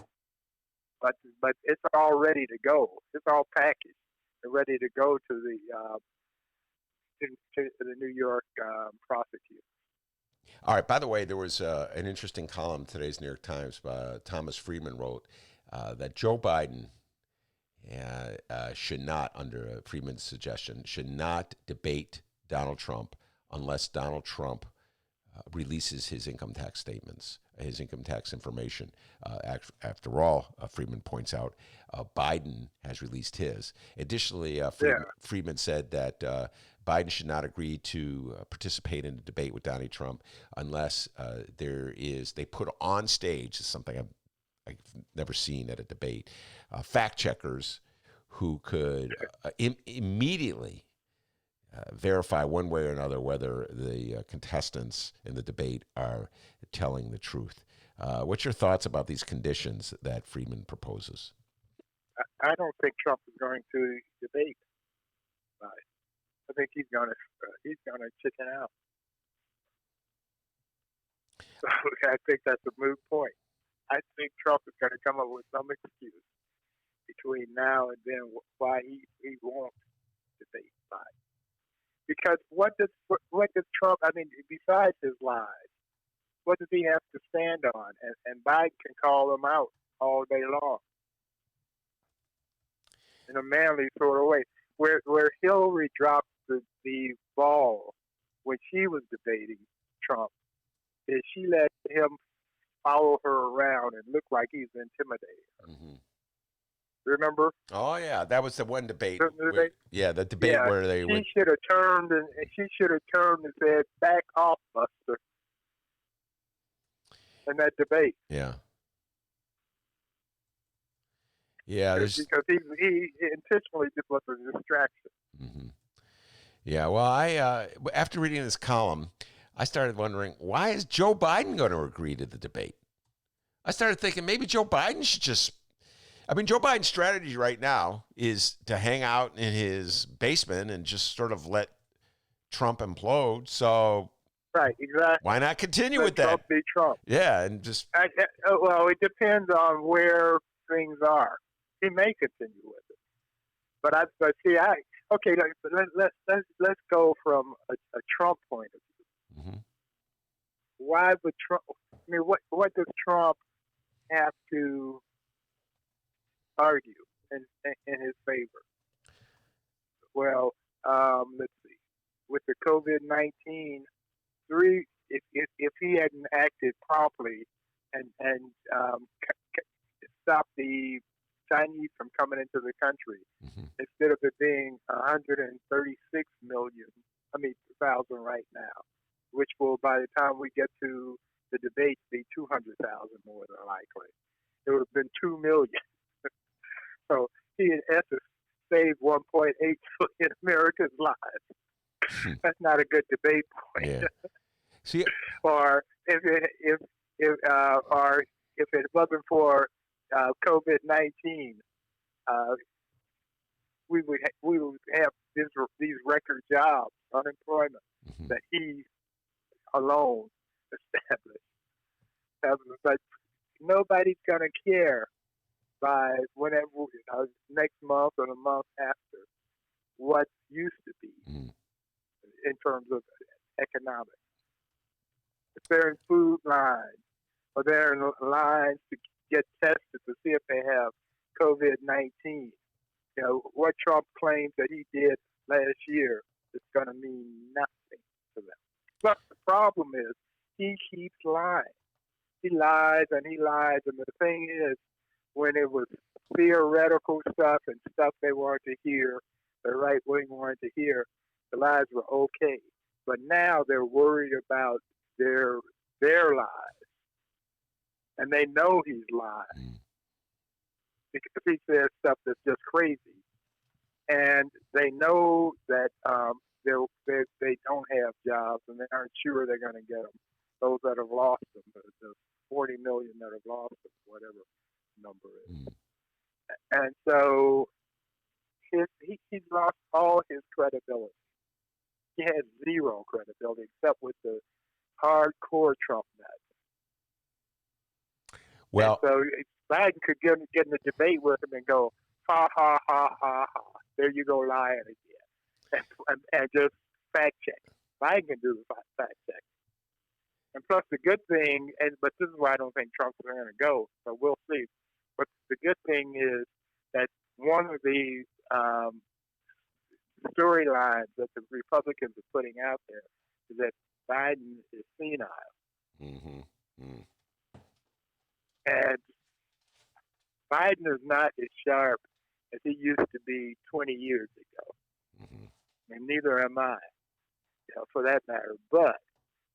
but it's all ready to go. It's all packaged and ready to go to the New York prosecutor. All right. By the way, there was an interesting column in today's New York Times by Thomas Friedman wrote that Joe Biden should not, under Friedman's suggestion, should not debate Donald Trump unless Donald Trump releases his income tax statements, his income tax information. After all, Friedman points out, Biden has released his. Additionally, Friedman said that Biden should not agree to participate in a debate with Donald Trump unless they put on stage, something I've never seen at a debate, fact checkers who could immediately verify one way or another whether the contestants in the debate are telling the truth. What's your thoughts about these conditions that Friedman proposes? I don't think Trump is going to debate. I think he's gonna chicken out. So I think that's a moot point. I think Trump is going to come up with some excuse between now and then why he won't debate Biden. Because what does Trump? I mean, besides his lies, what does he have to stand on? And Biden can call him out all day long in a manly sort of way. Where Hillary dropped the ball when she was debating Trump is she let him follow her around and look like he's intimidating her. Mm-hmm. Remember? Oh yeah, that was the one debate. The debate where they she should have turned and said, "Back off, Buster." In that debate. Yeah. Yeah, because he intentionally did was a distraction. Mm-hmm. Yeah, well, I after reading this column, I started wondering, why is Joe Biden going to agree to the debate? I started thinking maybe Joe Biden should just... I mean, Joe Biden's strategy right now is to hang out in his basement and just sort of let Trump implode. So, right, exactly. Why not continue let with that? Trump be Trump. Yeah, and just... well, it depends on where things are. He may continue with it, but okay. Let's go from a Trump point of view. Mm-hmm. Why would Trump? I mean, what does Trump have to argue in his favor? Well, let's see. With the COVID-19, if he hadn't acted promptly and stopped the Chinese from coming into the country, instead of it being 136,000 right now, which will, by the time we get to the debates, be 200,000 more than likely. It would have been 2 million. So he, in essence, saved 1.8 million Americans' lives. That's not a good debate point. Yeah. See, or if it wasn't for COVID-19, we would have these record jobs, unemployment that he alone established. But nobody's going to care by whenever next month or the month after what used to be in terms of economics. If they're in food lines or they're in lines to get tested to see if they have COVID-19, what Trump claims that he did last year is going to mean nothing to them. But the problem is he keeps lying. He lies and he lies. And the thing is, when it was theoretical stuff and stuff they wanted to hear, the right wing wanted to hear, the lies were okay. But now they're worried about their lies. And they know he's lying. Because he says stuff that's just crazy. And they know that they don't have jobs and they aren't sure they're going to get them. Those that have lost them, the 40 million that have lost them, whatever number is. And so he's lost all his credibility. He has zero credibility except with the hardcore Trump nuts. Well, and so Biden could get in a debate with him and go, ha, ha, ha, ha, ha. There you go lying again. And just fact check. Biden can do the fact check. And plus the good thing, but this is why I don't think Trump's going to go, so we'll see. But the good thing is that one of the storylines that the Republicans are putting out there is that Biden is senile. And Biden is not as sharp as he used to be 20 years ago. And neither am I, for that matter. But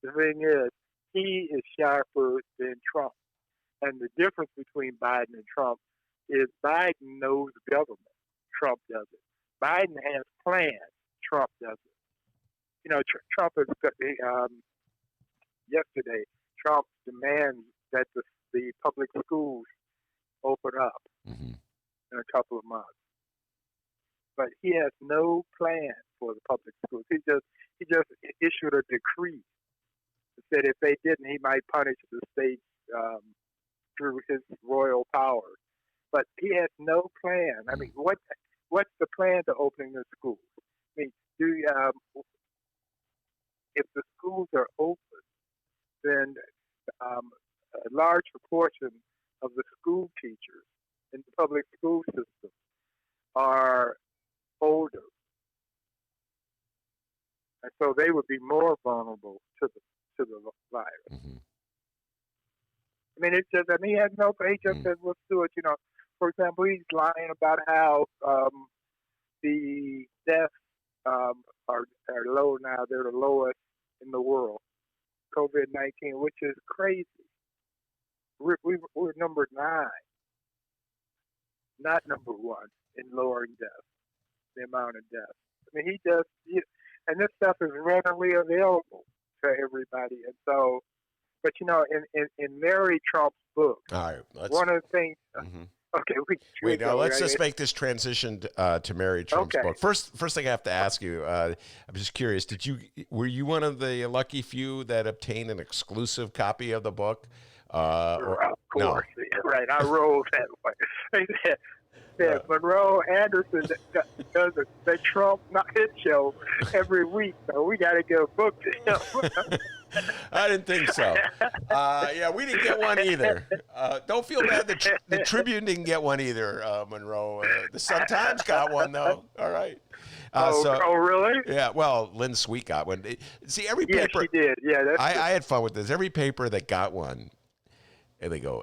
the thing is, he is sharper than Trump. And the difference between Biden and Trump is Biden knows government. Trump doesn't. Biden has plans. Trump doesn't. Trump is yesterday. Trump demands that the public schools open up in a couple of months, but he has no plan for the public schools. He just issued a decree that said if they didn't, he might punish the states through his royal powers. But he has no plan. I mean, what's the plan to opening the schools? I mean, if the schools are open, then a large proportion of the school teachers in the public school system are older, and so they would be more vulnerable to the virus. I mean, he has no. He just says, "Let's do it." For example, he's lying about how the deaths are low now. They're the lowest in the world. COVID-19, which is crazy. We're number 9, not number 1 in lowering deaths, the amount of deaths. I mean, and this stuff is readily available to everybody. And so, but in Mary Trump's book, all right, one of the things. Okay, wait. Now let's just make this transition to Mary Trump's book. First thing I have to ask you, I'm just curious. Were you one of the lucky few that obtained an exclusive copy of the book? Of course, no. Right. I rolled that way. Monroe Anderson does the Trump hit show every week, so we got to get a book to him. I didn't think so. Yeah, we didn't get one either. Don't feel bad. The Tribune didn't get one either, Monroe. The Sun-Times got one, though. All right. Oh, really? Yeah, well, Lynn Sweet got one. See, every paper. Yeah, she did. Yeah, I had fun with this. Every paper that got one, and they go,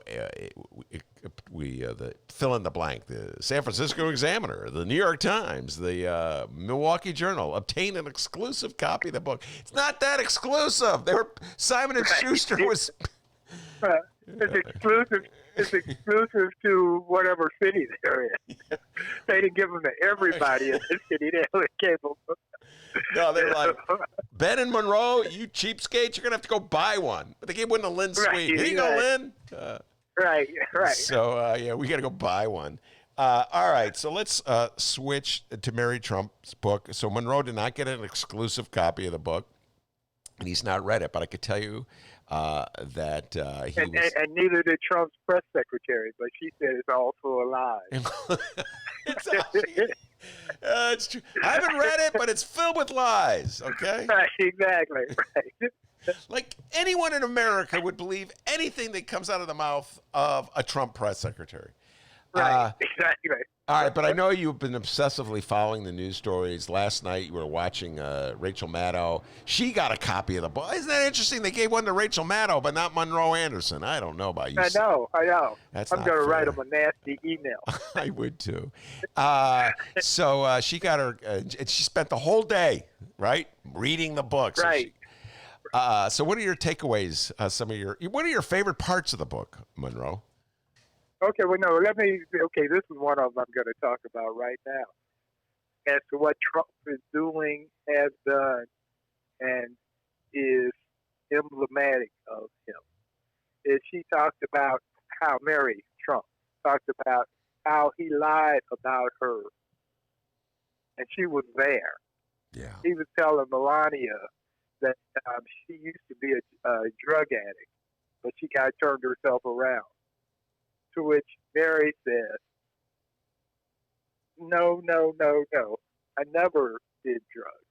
we fill in the blank. The San Francisco Examiner, the New York Times, the Milwaukee Journal obtained an exclusive copy of the book. It's not that exclusive. Simon and Schuster was. It's exclusive. It's exclusive to whatever city they're in. They didn't give them to everybody in the city. They only gave them. No, they're like, Ben and Monroe, you cheapskates, you're going to have to go buy one. But they gave one to Lynn Sweet. Here you go, Lynn. Right. So, yeah, we got to go buy one. All right, so let's switch to Mary Trump's book. So Monroe did not get an exclusive copy of the book, and he's not read it, but I could tell you that he was... And neither did Trump's press secretary, but she said it's also a lie. It's true. I haven't read it, but it's filled with lies, okay? Right, exactly, right. Like anyone in America would believe anything that comes out of the mouth of a Trump press secretary. Right, exactly. All right, but I know you've been obsessively following the news stories. Last night you were watching Rachel Maddow. She got a copy of the book. Isn't that interesting? They gave one to Rachel Maddow, but not Monroe Anderson. I don't know about you. I know. That's I'm going to write him a nasty email. I would too. So she got her, and she spent the whole day, right, reading the book. So right. So what are your takeaways? What are your favorite parts of the book, Monroe? Okay, well, no, this is one of them I'm going to talk about right now. As to what Trump is doing, has done, and is emblematic of him. She talked about how Mary Trump talked about how he lied about her, and she was there. Yeah. He was telling Melania that she used to be a drug addict, but she kind of turned herself around. To which Mary said, no, I never did drugs.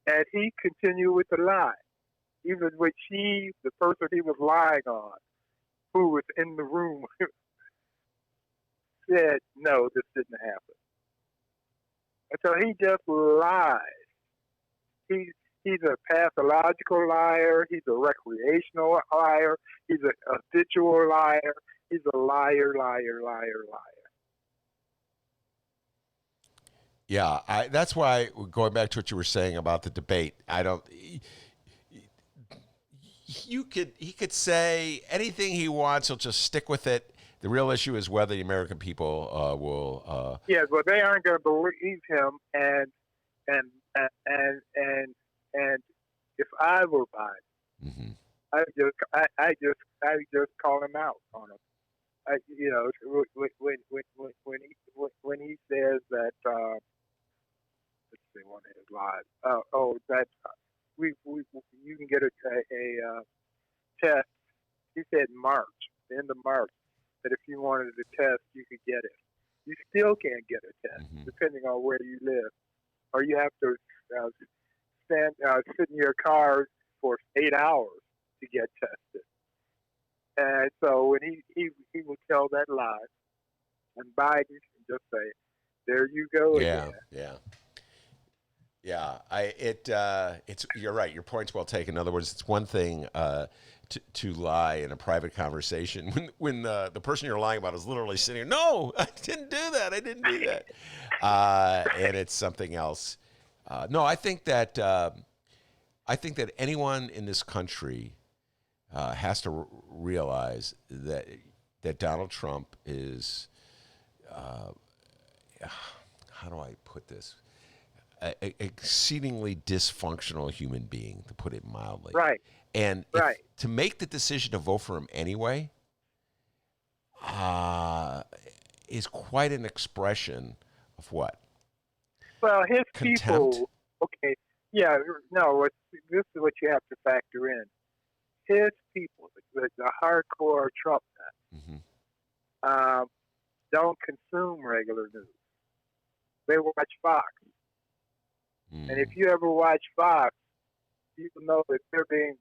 And he continued with the lie, even when the person he was lying on, who was in the room, said, no, this didn't happen. And so he just lies. He's a pathological liar. He's a recreational liar. He's a habitual liar. He's a liar. Yeah, that's why, going back to what you were saying about the debate, he could say anything he wants. He'll just stick with it. The real issue is whether the American people will. Yes, well, they aren't going to believe him, and And if I were Biden, I just call him out on him. When he says that, let's see, one of his lies. That you can get a test. He said the end of March, that if you wanted a test, you could get it. You still can't get a test, depending on where you live, or you have to sit in your car for 8 hours to get tested. And so when he will tell that lie, and Biden can just say, "There you go again." It's you're right. Your point's well taken. In other words, it's one thing to lie in a private conversation when the person you're lying about is literally sitting here. No, I didn't do that. I didn't do that. And it's something else. No, I think that anyone in this country has to realize that Donald Trump is how do I put this? An exceedingly dysfunctional human being, to put it mildly. Right. And to make the decision to vote for him anyway is quite an expression of what? Well, his Contempt? people. Okay. Yeah. No. This is what you have to factor in. His people, the hardcore Trump nuts, don't consume regular news. They watch Fox. And if you ever watch Fox, you know that they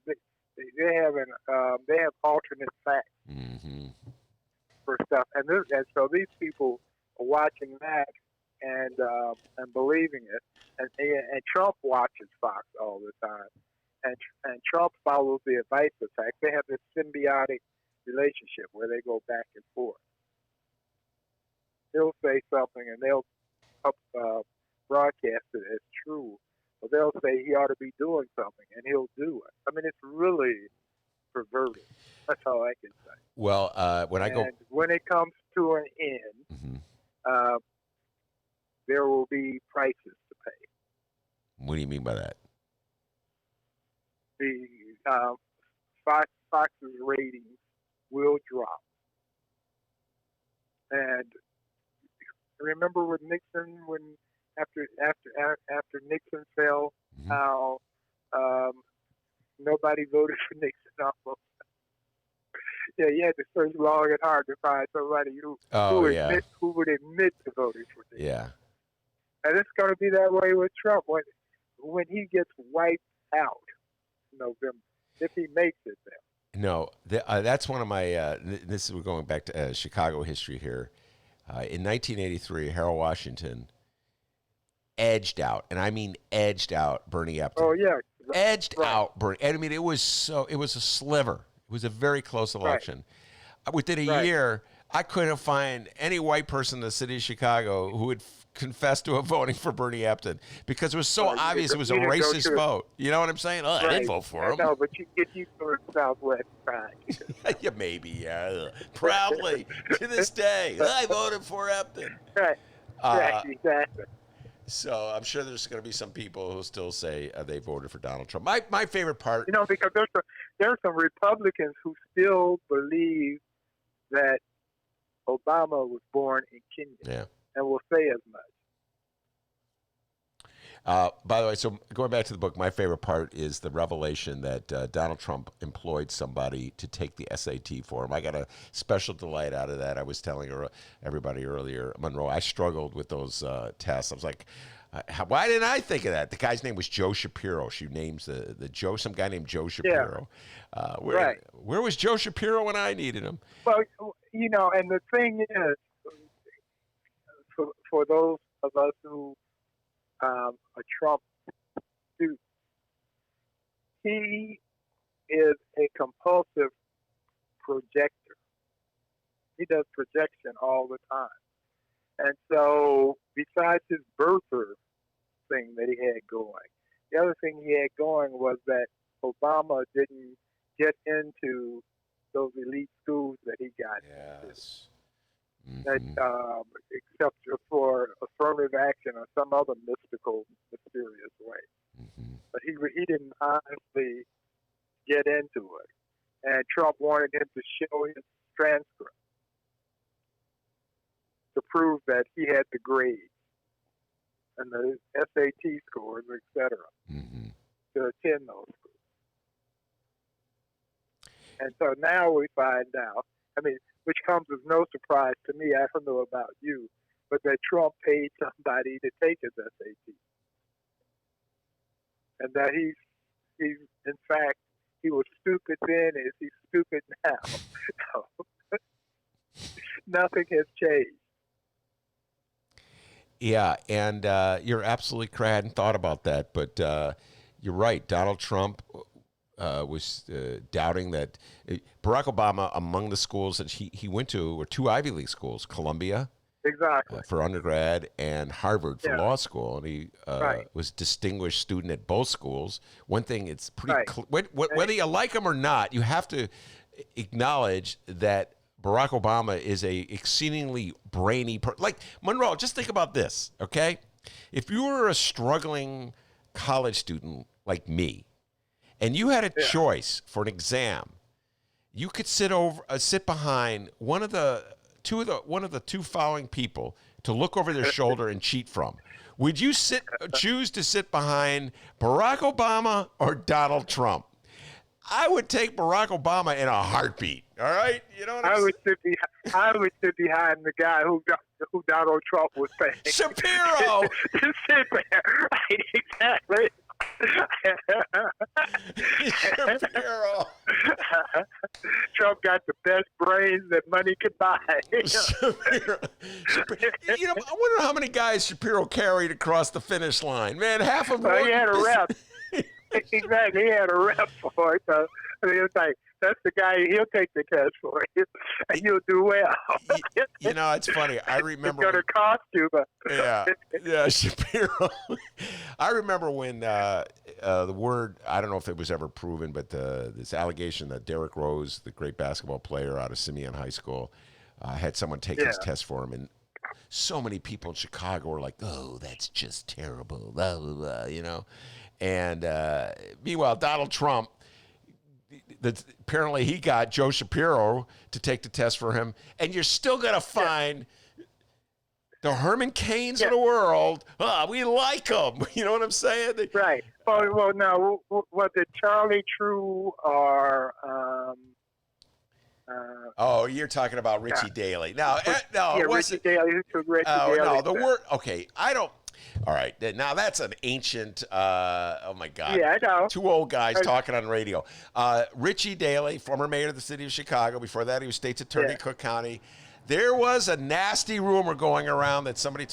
have alternate facts for stuff, and so these people are watching that and believing it, and Trump watches Fox all the time, and Trump follows the advice of Fox. They have this symbiotic relationship where they go back and forth. He'll say something, and they'll broadcast it as true, or they'll say he ought to be doing something, and he'll do it. I mean, it's really perverted. That's all I can say. Well, when it comes to an end, there will be prices to pay. What do you mean by that? The Fox's ratings will drop, and remember with Nixon after Nixon fell, how nobody voted for Nixon almost. Yeah, you had to search long and hard to find somebody who would admit to voting for Nixon. Yeah. And it's going to be that way with Trump when he gets wiped out in November, if he makes it there. No, that's one of my. This is going back to Chicago history here. In 1983, Harold Washington edged out, and I mean edged out Bernie Epstein. Oh yeah, edged out Bernie. And I mean, it was a sliver. It was a very close election. Within a year, I couldn't find any white person in the city of Chicago who would confess to voting for Bernie Epstein because it was so obvious it was a racist vote. You know what I'm saying? I didn't vote for him. No, but you go to the Southwest side. Yeah, maybe, yeah. Proudly, to this day, I voted for Epstein. Right, exactly. So I'm sure there's going to be some people who still say they voted for Donald Trump. My favorite part... because there's some Republicans who still believe that Obama was born in Kenya and will say as much. By the way, so going back to the book, my favorite part is the revelation that Donald Trump employed somebody to take the SAT for him. I got a special delight out of that. I was telling everybody earlier, Monroe, I struggled with those tests. I was like, why didn't I think of that? The guy's name was Joe Shapiro. She names the Joe, some guy named Joe Shapiro. Yeah. Where was Joe Shapiro when I needed him? Well, and the thing is, for those of us who are Trump students, he is a compulsive projector. He does projection all the time. And so, besides his birther thing that he had going, the other thing he had going was that Obama didn't get into those elite schools that he got into. that except for affirmative action or some other mystical, mysterious way. But he didn't honestly get into it, and Trump wanted him to show his transcript to prove that he had the grades and the SAT scores, etc., to attend those schools. And so now we find out, which comes as no surprise to me, I don't know about you, but that Trump paid somebody to take his SAT. And that he's in fact, he was stupid then, is he's stupid now. Nothing has changed. Yeah, and you're absolutely correct. I hadn't thought about that, but you're right. Donald Trump was doubting that Barack Obama, among the schools that he went to, were 2 Ivy League schools, Columbia for undergrad and Harvard for law school, and he was distinguished student at both schools. One thing, it's pretty whether you like him or not, you have to acknowledge that Barack Obama is a exceedingly brainy like Monroe, just think about this, okay? If you were a struggling college student like me, and you had a choice for an exam, you could sit behind one of the two following people to look over their shoulder and cheat from. Would you choose to sit behind Barack Obama or Donald Trump? I would take Barack Obama in a heartbeat. All right, you know what I'm saying? I would sit behind the guy who Donald Trump was paying. Shapiro. Just sit there, right? Exactly. Shapiro. Trump got the best brains that money could buy. Shapiro. I wonder how many guys Shapiro carried across the finish line. Man, half of them. He had a rep. Exactly, he had a rep for it. So, it was like, that's the guy, he'll take the test for you, and you'll do well. It's funny. I remember. It's going to cost you, but. Yeah, Shapiro. I remember when the word, I don't know if it was ever proven, but this allegation that Derrick Rose, the great basketball player out of Simeon High School, had someone take his test for him, and so many people in Chicago were like, "Oh, that's just terrible," blah, blah, blah, And meanwhile, Donald Trump, apparently he got Joe Shapiro to take the test for him, and you're still going to find the Herman Cains of the world. We like them. You know what I'm saying? Right. Well, now, was it Charlie True or... you're talking about Richie Daley. No, Richie Daley. Who took Richie Daley? No, the word... Okay, I don't... All right, now that's an ancient, oh my God. Yeah, I know. 2 old guys talking on radio. Richie Daley, former mayor of the city of Chicago. Before that, he was state's attorney in Cook County. There was a nasty rumor going around that somebody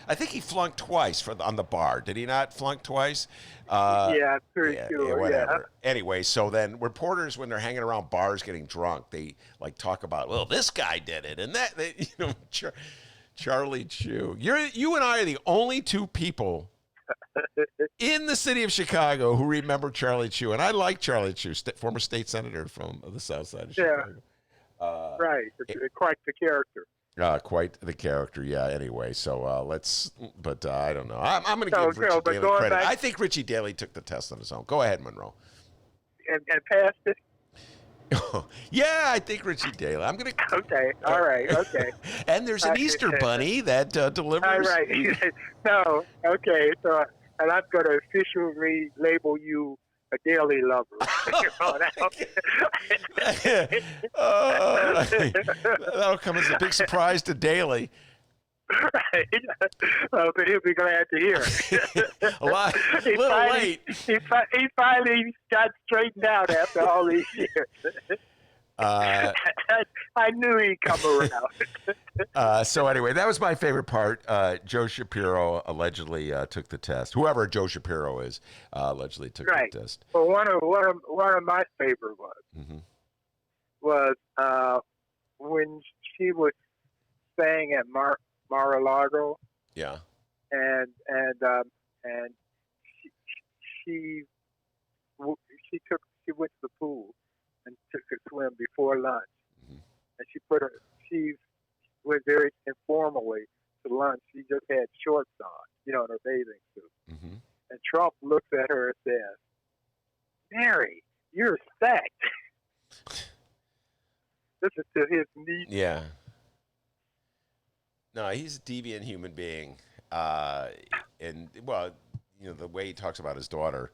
I think he flunked twice on the bar. Did he not flunk twice? I'm pretty sure. Yeah, whatever. Anyway, so then reporters, when they're hanging around bars getting drunk, they talk about, well, this guy did it. And that, Charlie Chew. You and I are the only 2 people in the city of Chicago who remember Charlie Chew. And I like Charlie Chew, former state senator from the south side of Chicago. Right. Quite the character. Quite the character, yeah. Anyway, so I don't know. I'm going to give Richie Daley credit. I think Richie Daley took the test on his own. Go ahead, Monroe. And passed it? Yeah, I think Richie Daley. I'm going to... Okay, all right, okay. And there's an Easter bunny that delivers... All right. No, okay. So, and I'm going to officially label you a Daley lover. That'll come as a big surprise to Daley. Right. But he'll be glad to hear it. Little late. He finally got straightened out after all these years. I knew he'd come around. So anyway, that was my favorite part. Joe Shapiro allegedly took the test. Whoever Joe Shapiro is allegedly took the test. Well, one of my favorite was when she was staying at Mar-a-Lago. Yeah. And she went to the pool and took a swim before lunch. And went very informally to lunch. She just had shorts on, in her bathing suit. Mm-hmm. And Trump looks at her and says, "Mary, you're stacked." This is to his niece. Yeah. No, he's a deviant human being. And, well, the way he talks about his daughter,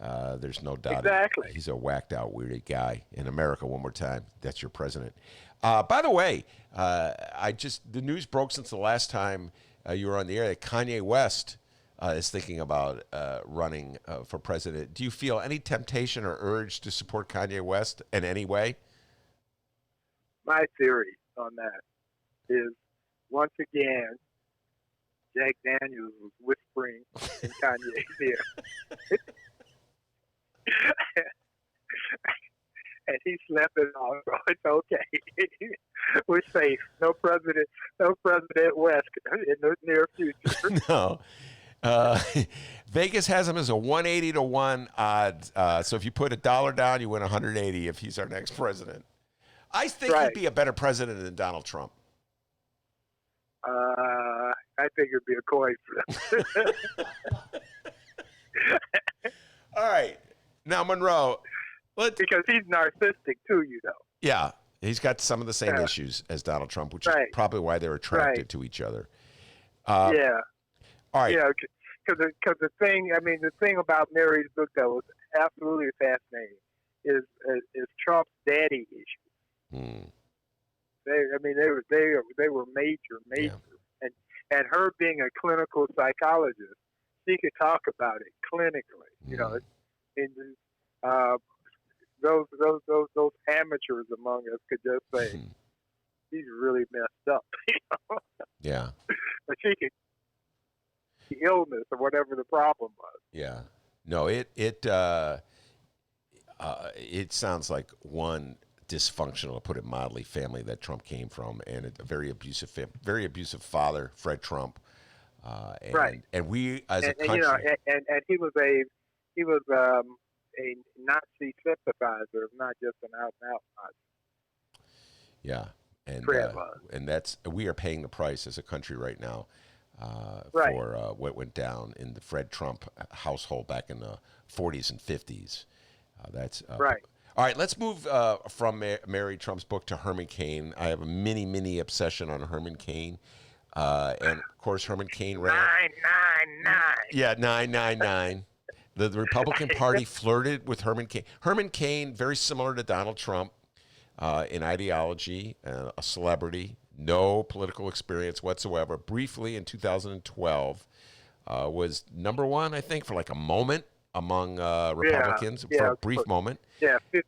there's no doubt. Exactly. He's a whacked out, weird guy. In America, one more time, that's your president. By the way, the news broke since the last time you were on the air that Kanye West is thinking about running for president. Do you feel any temptation or urge to support Kanye West in any way? My theory on that is, once again, Jack Daniels was whispering in Kanye's ear. And he slept it off. So it's okay. We're safe. No President West in the near future. No. Vegas has him as a 180 to 1 odds. So if you put $1 down, you win 180 if he's our next president. I think he'd be a better president than Donald Trump. I think it'd be a coin flip. All right. Now, Monroe. Because he's narcissistic too, Yeah. He's got some of the same issues as Donald Trump, which is probably why they're attracted to each other. Yeah. All right. Yeah, because the thing about Mary's book that was absolutely fascinating is Trump's daddy issue. They were major, and her being a clinical psychologist, she could talk about it clinically. Those amateurs among us could just say he's really messed up. Yeah. But she could, the illness or whatever the problem was. Yeah. No, it sounds like one dysfunctional, to put it mildly, family that Trump came from, and a very abusive father, Fred Trump. And we as a country, and he was a Nazi sympathizer, not just an out and out Nazi. Yeah, and that's, we are paying the price as a country right now for what went down in the Fred Trump household back in the 40s and 50s. That's right. All right, let's move from Mary Trump's book to Herman Cain. I have a mini obsession on Herman Cain. And, of course, Herman Cain ran. 999. Yeah, 999. The Republican Party flirted with Herman Cain. Herman Cain, very similar to Donald Trump in ideology, a celebrity, no political experience whatsoever. Briefly, in 2012, was number one, I think, for like a moment among Republicans, for a brief moment. Yeah, 15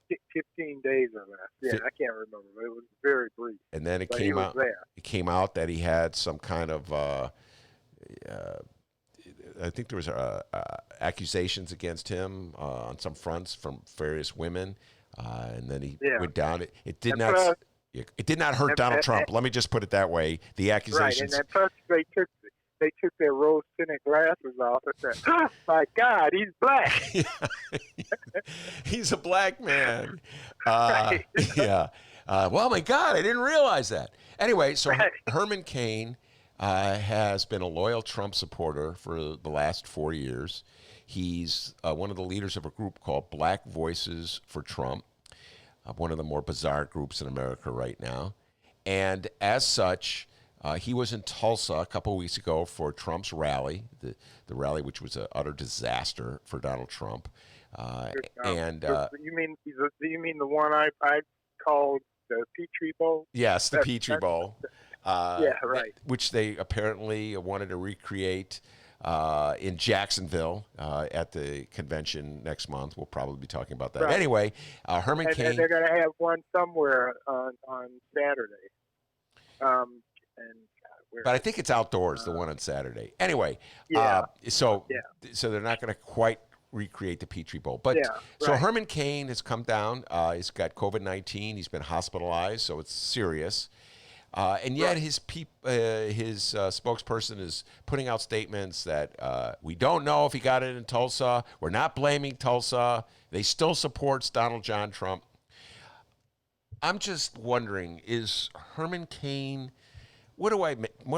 days or less. Yeah, I can't remember, but it was very brief. And then it came out that he had some kind of, I think there was accusations against him on some fronts from various women, and then he went down. It did not hurt Donald Trump. Let me just put it that way. The accusations. Right, and then plus they took their rose-tinted glasses off and said, "Oh my God, he's black." He's a black man. Yeah. Well, my God, I didn't realize that. Anyway, so Herman Cain has been a loyal Trump supporter for the last 4 years. He's one of the leaders of a group called Black Voices for Trump, one of the more bizarre groups in America right now. And as such, he was in Tulsa a couple of weeks ago for Trump's rally, the rally which was an utter disaster for Donald Trump. You mean the one I called the Petri Bowl? Yes, the Petri Bowl. Yeah, right. Which they apparently wanted to recreate in Jacksonville at the convention next month. We'll probably be talking about that. Right. Anyway, Herman Cain. And they're going to have one somewhere on Saturday. But I think it's outdoors, the one on Saturday. Anyway, so they're not going to quite recreate the Petri Bowl. But so Herman Cain has come down. He's got COVID-19. He's been hospitalized, so it's serious. And yet his spokesperson is putting out statements that we don't know if he got it in Tulsa. We're not blaming Tulsa. They still supports Donald John Trump. I'm just wondering, is Herman Cain what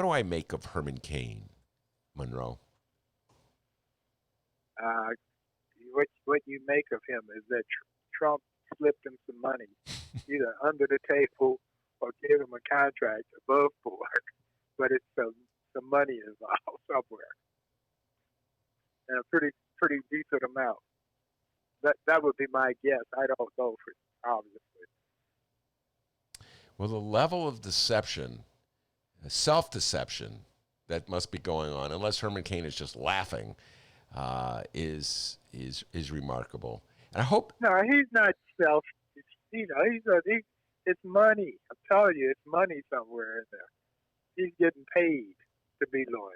do I make of Herman Cain, Monroe? What you make of him is that Trump slipped him some money, either under the table or gave him a contract above board, but it's some money involved somewhere, and a pretty decent amount. That would be my guess. I don't know for obviously. Well, the level of deception, self-deception that must be going on, unless Herman Cain is just laughing, is remarkable. And I hope. No, he's not self. It's money. I'm telling you, it's money somewhere in there. He's getting paid to be loyal.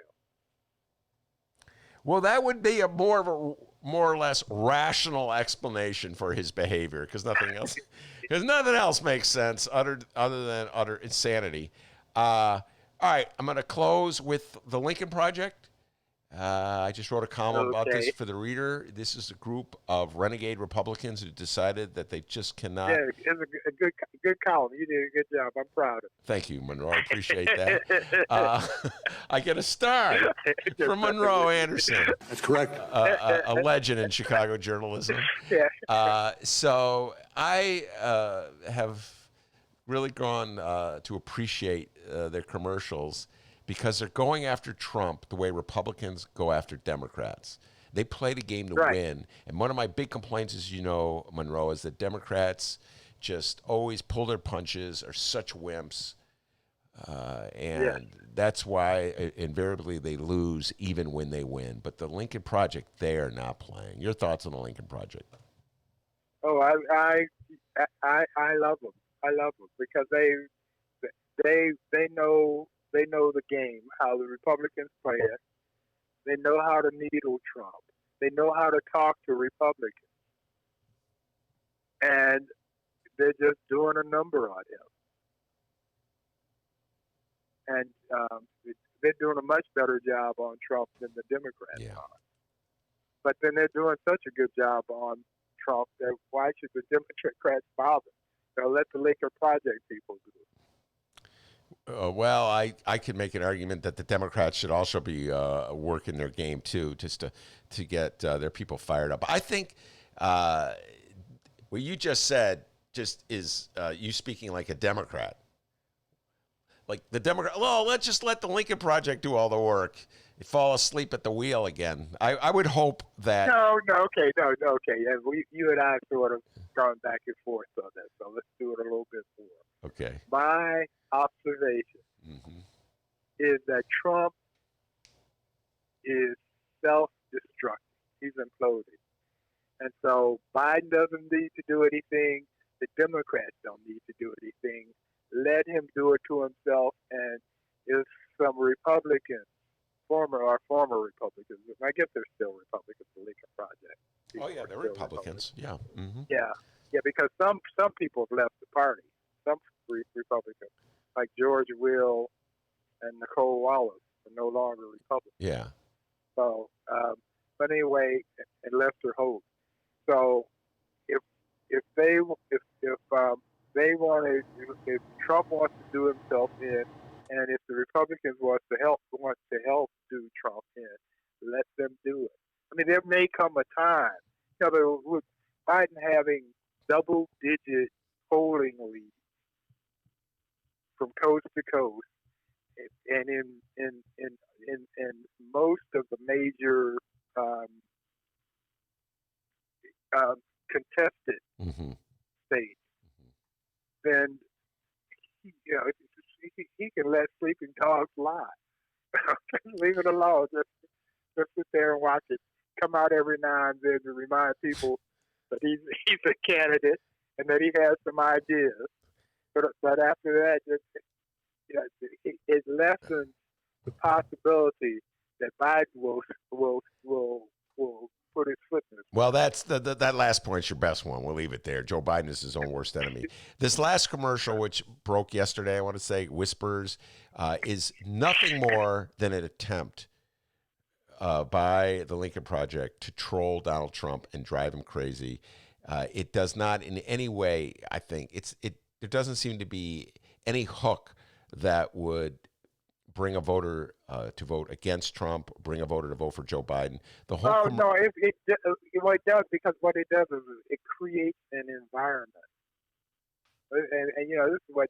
Well, that would be a more or less rational explanation for his behavior, because nothing else makes sense other than utter insanity. All right, I'm going to close with the Lincoln Project. I just wrote a column about this for the Reader. This is a group of renegade Republicans who decided that they just cannot. Yeah, it's a good column. You did a good job. I'm proud of it. Thank you, Monroe. I appreciate that. I get a star from Monroe Anderson. That's correct. A legend in Chicago journalism. Yeah. So I have really grown to appreciate their commercials, because they're going after Trump the way Republicans go after Democrats. They play the game to win. And one of my big complaints, as you know, Monroe, is that Democrats just always pull their punches, are such wimps. And that's why invariably they lose even when they win. But the Lincoln Project, they are not playing. Your thoughts on the Lincoln Project? Oh, I love them. I love them because they know the game, how the Republicans play it. They know how to needle Trump. They know how to talk to Republicans. And they're just doing a number on him. And they're doing a much better job on Trump than the Democrats are. But then they're doing such a good job on Trump that why should the Democrats bother? They'll let the Lincoln Project people do it. Well, I could make an argument that the Democrats should also be working their game too, just to get their people fired up. I think what you just said just is you speaking like a Democrat. Like the Democrat, oh, let's just let the Lincoln Project do all the work. They fall asleep at the wheel again. I would hope that. No, okay. Yeah, you and I have sort of gone back and forth on that, so let's do it a little bit more. Okay. My observation is that Trump is self-destructing. He's imploding. And so Biden doesn't need to do anything. The Democrats don't need to do anything. Let him do it to himself. And if some Republicans, former Republicans, I guess they're still Republicans, the Lincoln Project. Oh, yeah, they're Republicans. Yeah. Mm-hmm. Yeah, because some people have left the party. Some Republicans, like George Will and Nicole Wallace, are no longer Republicans. Yeah. So, but anyway, and Lester Holt. So, if Trump wants to do himself in, and if the Republicans want to help do Trump in, let them do it. I mean, there may come a time, with Biden having double-digit polling leads from coast to coast, and in most of the major contested states, then he can let sleeping dogs lie. Leave it alone. Just sit there and watch it come out every now and then to remind people that he's a candidate and that he has some ideas. But after that, it lessens the possibility that Biden will put his foot in his. Well, that's that last point's your best one. We'll leave it there. Joe Biden is his own worst enemy. This last commercial, which broke yesterday, I want to say, Whispers, is nothing more than an attempt by the Lincoln Project to troll Donald Trump and drive him crazy. It does not in any way, I think, there doesn't seem to be any hook that would bring a voter to vote against Trump, bring a voter to vote for Joe Biden. The whole Oh no, what it does, because what it does is it creates an environment, and you know, this is what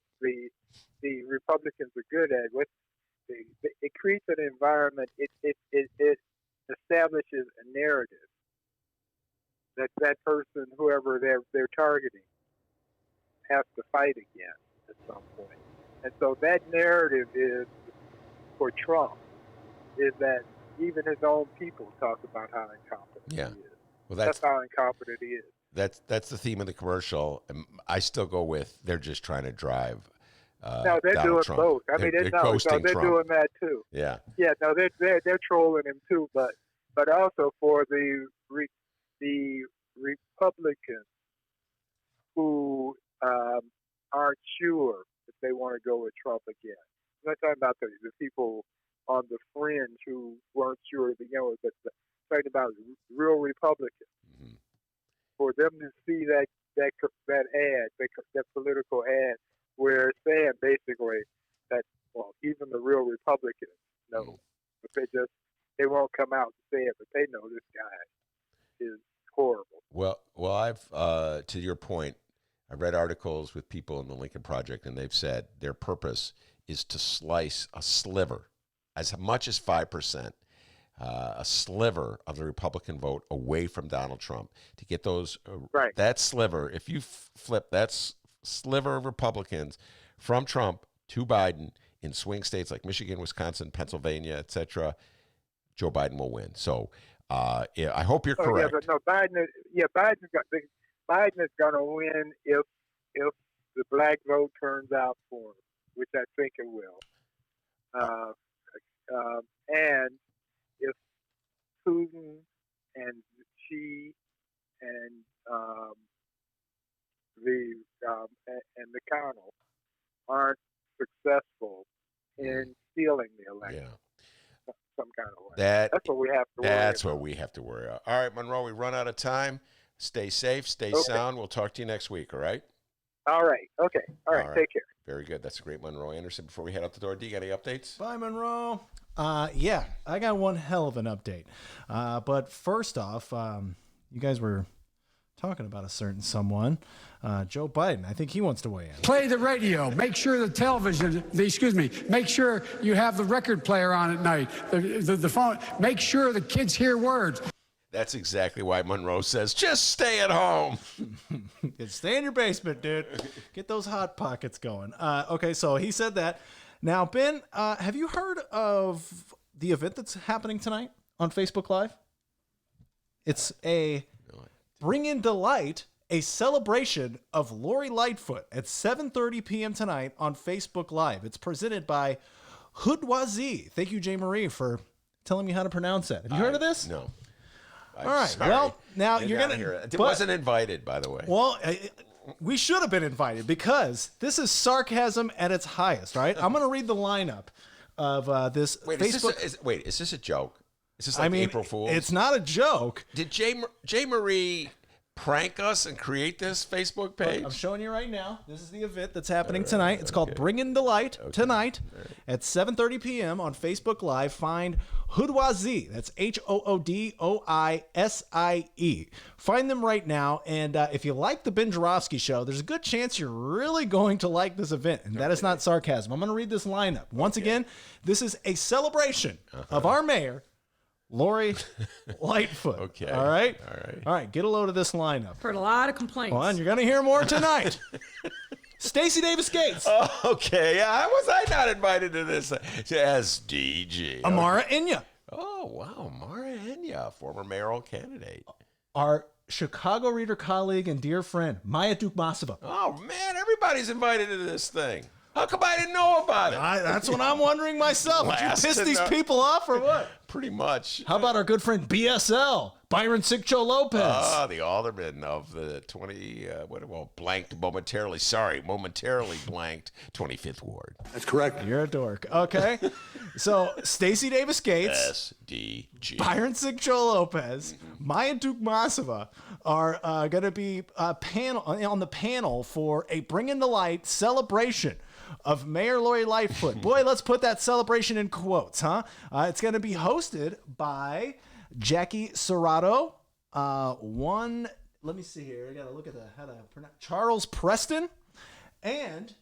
the Republicans are good at. It creates an environment. It establishes a narrative that person, whoever they're targeting, has to fight against at some point. And so that narrative is, for Trump, is that even his own people talk about how incompetent he is. Well, that's how incompetent he is. That's the theme of the commercial. And I still go with they're just trying to drive. No, they're Donald doing Trump. both. I mean, they're ghosting they're Trump. doing that too. Yeah. Yeah, no, they're trolling him too, but also for the Republicans who aren't sure if they want to go with Trump again. I'm not talking about the people on the fringe who weren't sure, but talking about real Republicans. Mm-hmm. For them to see that ad, that political ad, where it's saying basically that, well, even the real Republicans know, but they won't come out and say it, but they know this guy is horrible. Well, I've to your point, I read articles with people in the Lincoln Project, and they've said their purpose is to slice a sliver, as much as 5%, a sliver of the Republican vote away from Donald Trump, to get those that sliver. If you flip that sliver of Republicans from Trump to Biden in swing states like Michigan, Wisconsin, Pennsylvania, etc., Joe Biden will win. So I hope you're correct. Yeah, but no, Biden is going to win if the black vote turns out for him, which I think it will. And if Putin and Xi and McConnell aren't successful in stealing the election, some kind of way. That's what we have to worry about. That's what we have to worry about. All right, Monroe, we run out of time. Stay safe, stay sound. We'll talk to you next week, all right? All right. Okay. All right. Take care. Very good. That's a great Monroe Anderson. Before we head out the door, D, got any updates? Bye, Monroe. Yeah, I got one hell of an update. But first off, you guys were talking about a certain someone, Joe Biden. I think he wants to weigh in. Play the radio. Make sure the television, make sure you have the record player on at night, the phone. Make sure the kids hear words. That's exactly why Monroe says, just stay at home. Stay in your basement, dude. Get those hot pockets going. Okay, so he said that. Now, Ben, have you heard of the event that's happening tonight on Facebook Live? It's a Bring in Delight, a celebration of Lori Lightfoot at 7:30 p.m. tonight on Facebook Live. It's presented by Hoodwazi. Thank you, Jay Marie, for telling me how to pronounce that. Have you heard of this? No. All right. Sorry. Well, now you're going to hear it. It wasn't invited, by the way. Well, we should have been invited because this is sarcasm at its highest, right? I'm going to read the lineup of this Facebook. Is this a joke? Is this like April Fool's? It's not a joke. Did Jay Marie prank us and create this Facebook page? I'm showing you right now. This is the event that's happening tonight. It's called Bring in Delight tonight at 7:30 p.m. on Facebook Live. Find Hoodwazi. That's HOODOISIE. Find them right now. And if you like the Ben Joravsky Show, there's a good chance you're really going to like this event. And that is not sarcasm. I'm going to read this lineup. Once again, this is a celebration of our mayor, Lori Lightfoot. Okay. All right. Get a load of this lineup. Heard a lot of complaints. Well, and you're going to hear more tonight. Stacey Davis Gates. Oh, okay. How was I not invited to this? As DG. Amara Enya. Oh, wow. Amara Enya, former mayoral candidate. Our Chicago Reader colleague and dear friend, Maya Dukmasova. Oh, man. Everybody's invited to this thing. How come I didn't know about it? That's what I'm wondering myself. Did you piss these people off or what? Pretty much. How about our good friend BSL, Byron Siccho Lopez? The alderman of the blanked momentarily blanked 25th Ward. That's correct. You're a dork. Okay. So Stacey Davis Gates, SDG, Byron Siccho Lopez, Maya Dukmasova are going to be on the panel for a Bring in the Light celebration of Mayor Lori Lightfoot. Boy, let's put that celebration in quotes, huh? It's going to be hosted by Jackie Serrato. Let me see here. I got to look at how to pronounce Charles Preston and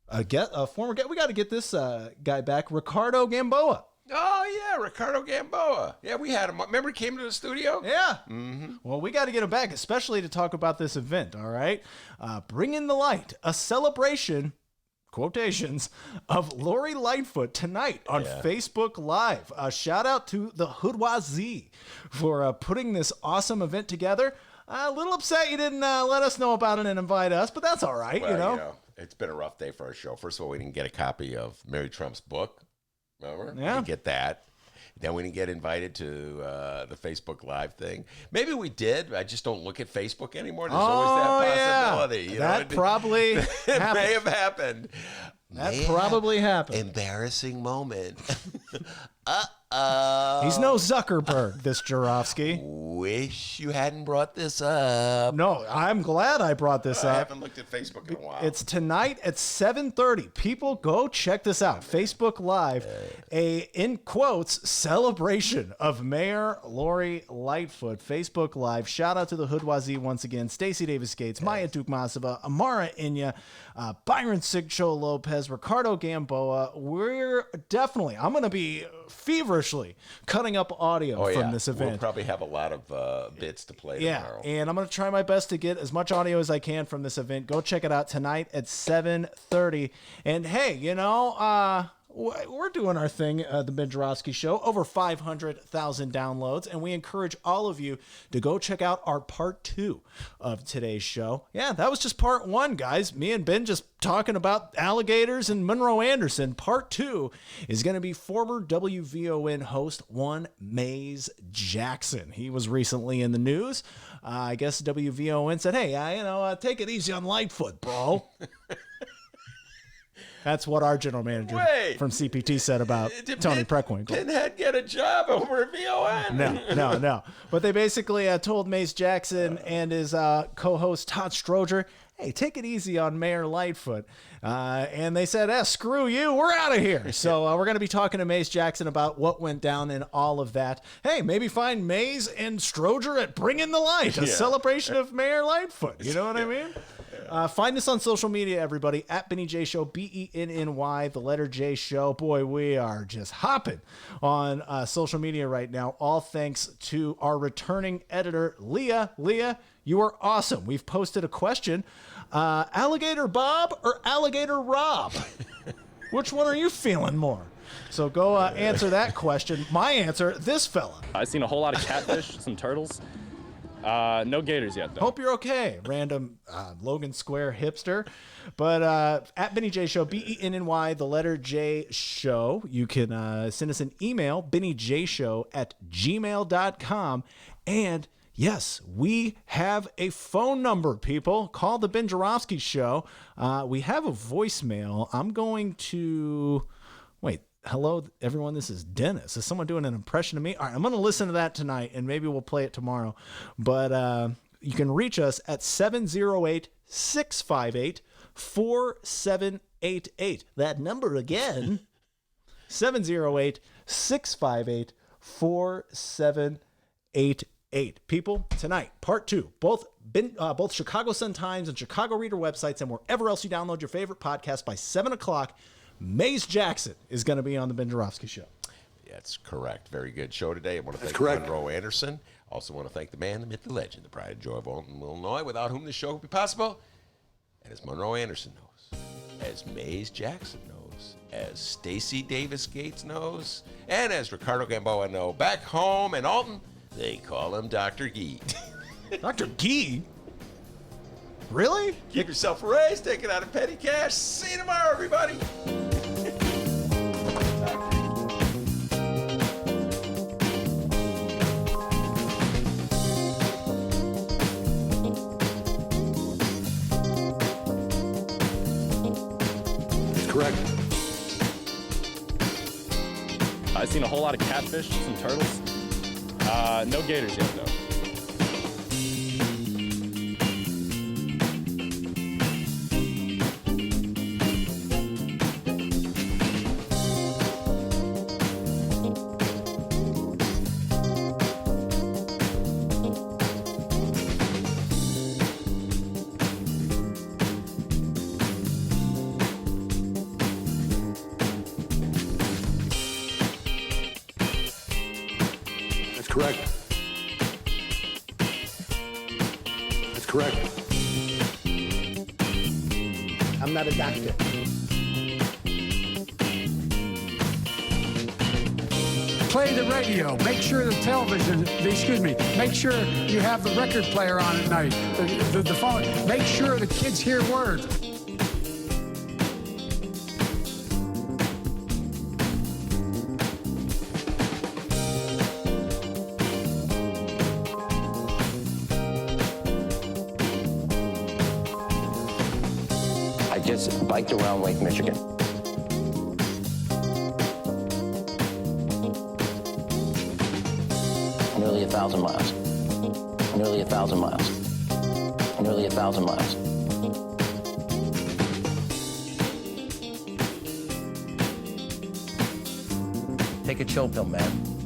a former guy. We got to get this guy back, Ricardo Gamboa. Oh, yeah, Ricardo Gamboa. Yeah, we had him. Remember he came to the studio? Yeah. Well, we got to get him back, especially to talk about this event, all right? Bring in the light, a celebration, quotations, of Lori Lightfoot tonight on Facebook Live. Shout out to the Hoodwazi for putting this awesome event together. A little upset you didn't let us know about it and invite us, but that's all right, Well, you know? it's been a rough day for our show. First of all, we didn't get a copy of Mary Trump's book. Remember? Yeah. We didn't get that. Then we didn't get invited to the Facebook Live thing. Maybe we did. I just don't look at Facebook anymore. There's always that possibility. Yeah. You That know? probably it happened. may have happened. That probably happened. Embarrassing moment. He's no Zuckerberg, this Joravsky. Wish you hadn't brought this up. No, I'm glad I brought this I up. haven't looked at Facebook in a while. It's tonight at 7:30. People, go check this out. Facebook Live, a, in quotes, celebration of Mayor Lori Lightfoot. Facebook Live. Shout out to the Hoodwazi once again. Stacey Davis Gates, Maya Dukmasova, Amara Inya, Byron Sigcho Lopez, Ricardo Gamboa. We're definitely, I'm going to be feverishly cutting up audio from this event. We'll probably have a lot of bits to play tomorrow. And I'm going to try my best to get as much audio as I can from this event. Go check it out tonight at 7:30. And hey, you know, we're doing our thing, the Ben Joravsky Show, over 500,000 downloads, and we encourage all of you to go check out our part 2 of today's show. Yeah, that was just part 1, guys. Me and Ben just talking about alligators and Monroe Anderson. Part 2 is going to be former WVON host one Mays Jackson. He was recently in the news. I guess WVON said, hey, take it easy on Lightfoot, bro. That's what our general manager from CPT said about Tony Preckwinkle. Pinhead get a job over at VON? No. But they basically told Mace Jackson and his co-host Todd Stroger, hey, take it easy on Mayor Lightfoot. And they said, screw you, we're out of here. So we're going to be talking to Mace Jackson about what went down in all of that. Hey, maybe find Mace and Stroger at Bring in the Light, a celebration of Mayor Lightfoot. You know what I mean? Find us on social media, everybody, at Benny J Show, BENNY, the letter J Show. Boy, we are just hopping on social media right now, all thanks to our returning editor, Leah. Leah, you are awesome. We've posted a question. Alligator Bob or Alligator Rob? Which one are you feeling more? So go answer that question. My answer, this fella. I've seen a whole lot of catfish, some turtles. No gators yet, though. Hope you're okay, random Logan Square hipster. But at Benny J Show, BENNY, the letter J Show. You can send us an email, bennyjshow@gmail.com. And yes, we have a phone number, people. Call the Ben Joravsky Show. We have a voicemail. I'm going to... Wait. Hello, everyone. This is Dennis. Is someone doing an impression of me? All right, I'm going to listen to that tonight, and maybe we'll play it tomorrow. But you can reach us at 708-658-4788. That number again, 708-658-4788. People, tonight, part 2, both Chicago Sun-Times and Chicago Reader websites and wherever else you download your favorite podcast by 7 o'clock. Mace Jackson is going to be on the Ben Joravsky Show. That's correct. Very good show today. I want to thank Monroe Anderson. Also want to thank the man, the myth, the legend, the pride and joy of Alton, Illinois, without whom this show would be possible. And as Monroe Anderson knows, as Mace Jackson knows, as Stacey Davis Gates knows, and as Ricardo Gamboa knows, back home in Alton, they call him Dr. Gee. Dr. Gee? Really? Keep yourself raised, take it out of petty cash. See you tomorrow, everybody. Correct. I've seen a whole lot of catfish, some turtles. No gators yet, though. correct. That's correct. I'm not a doctor. Play the radio. Make sure the television, make sure you have the record player on at night, the phone. Make sure the kids hear words. I just biked around Lake Michigan. Nearly 1,000 miles. Nearly 1,000 miles. Nearly 1,000 miles. Take a chill pill, man.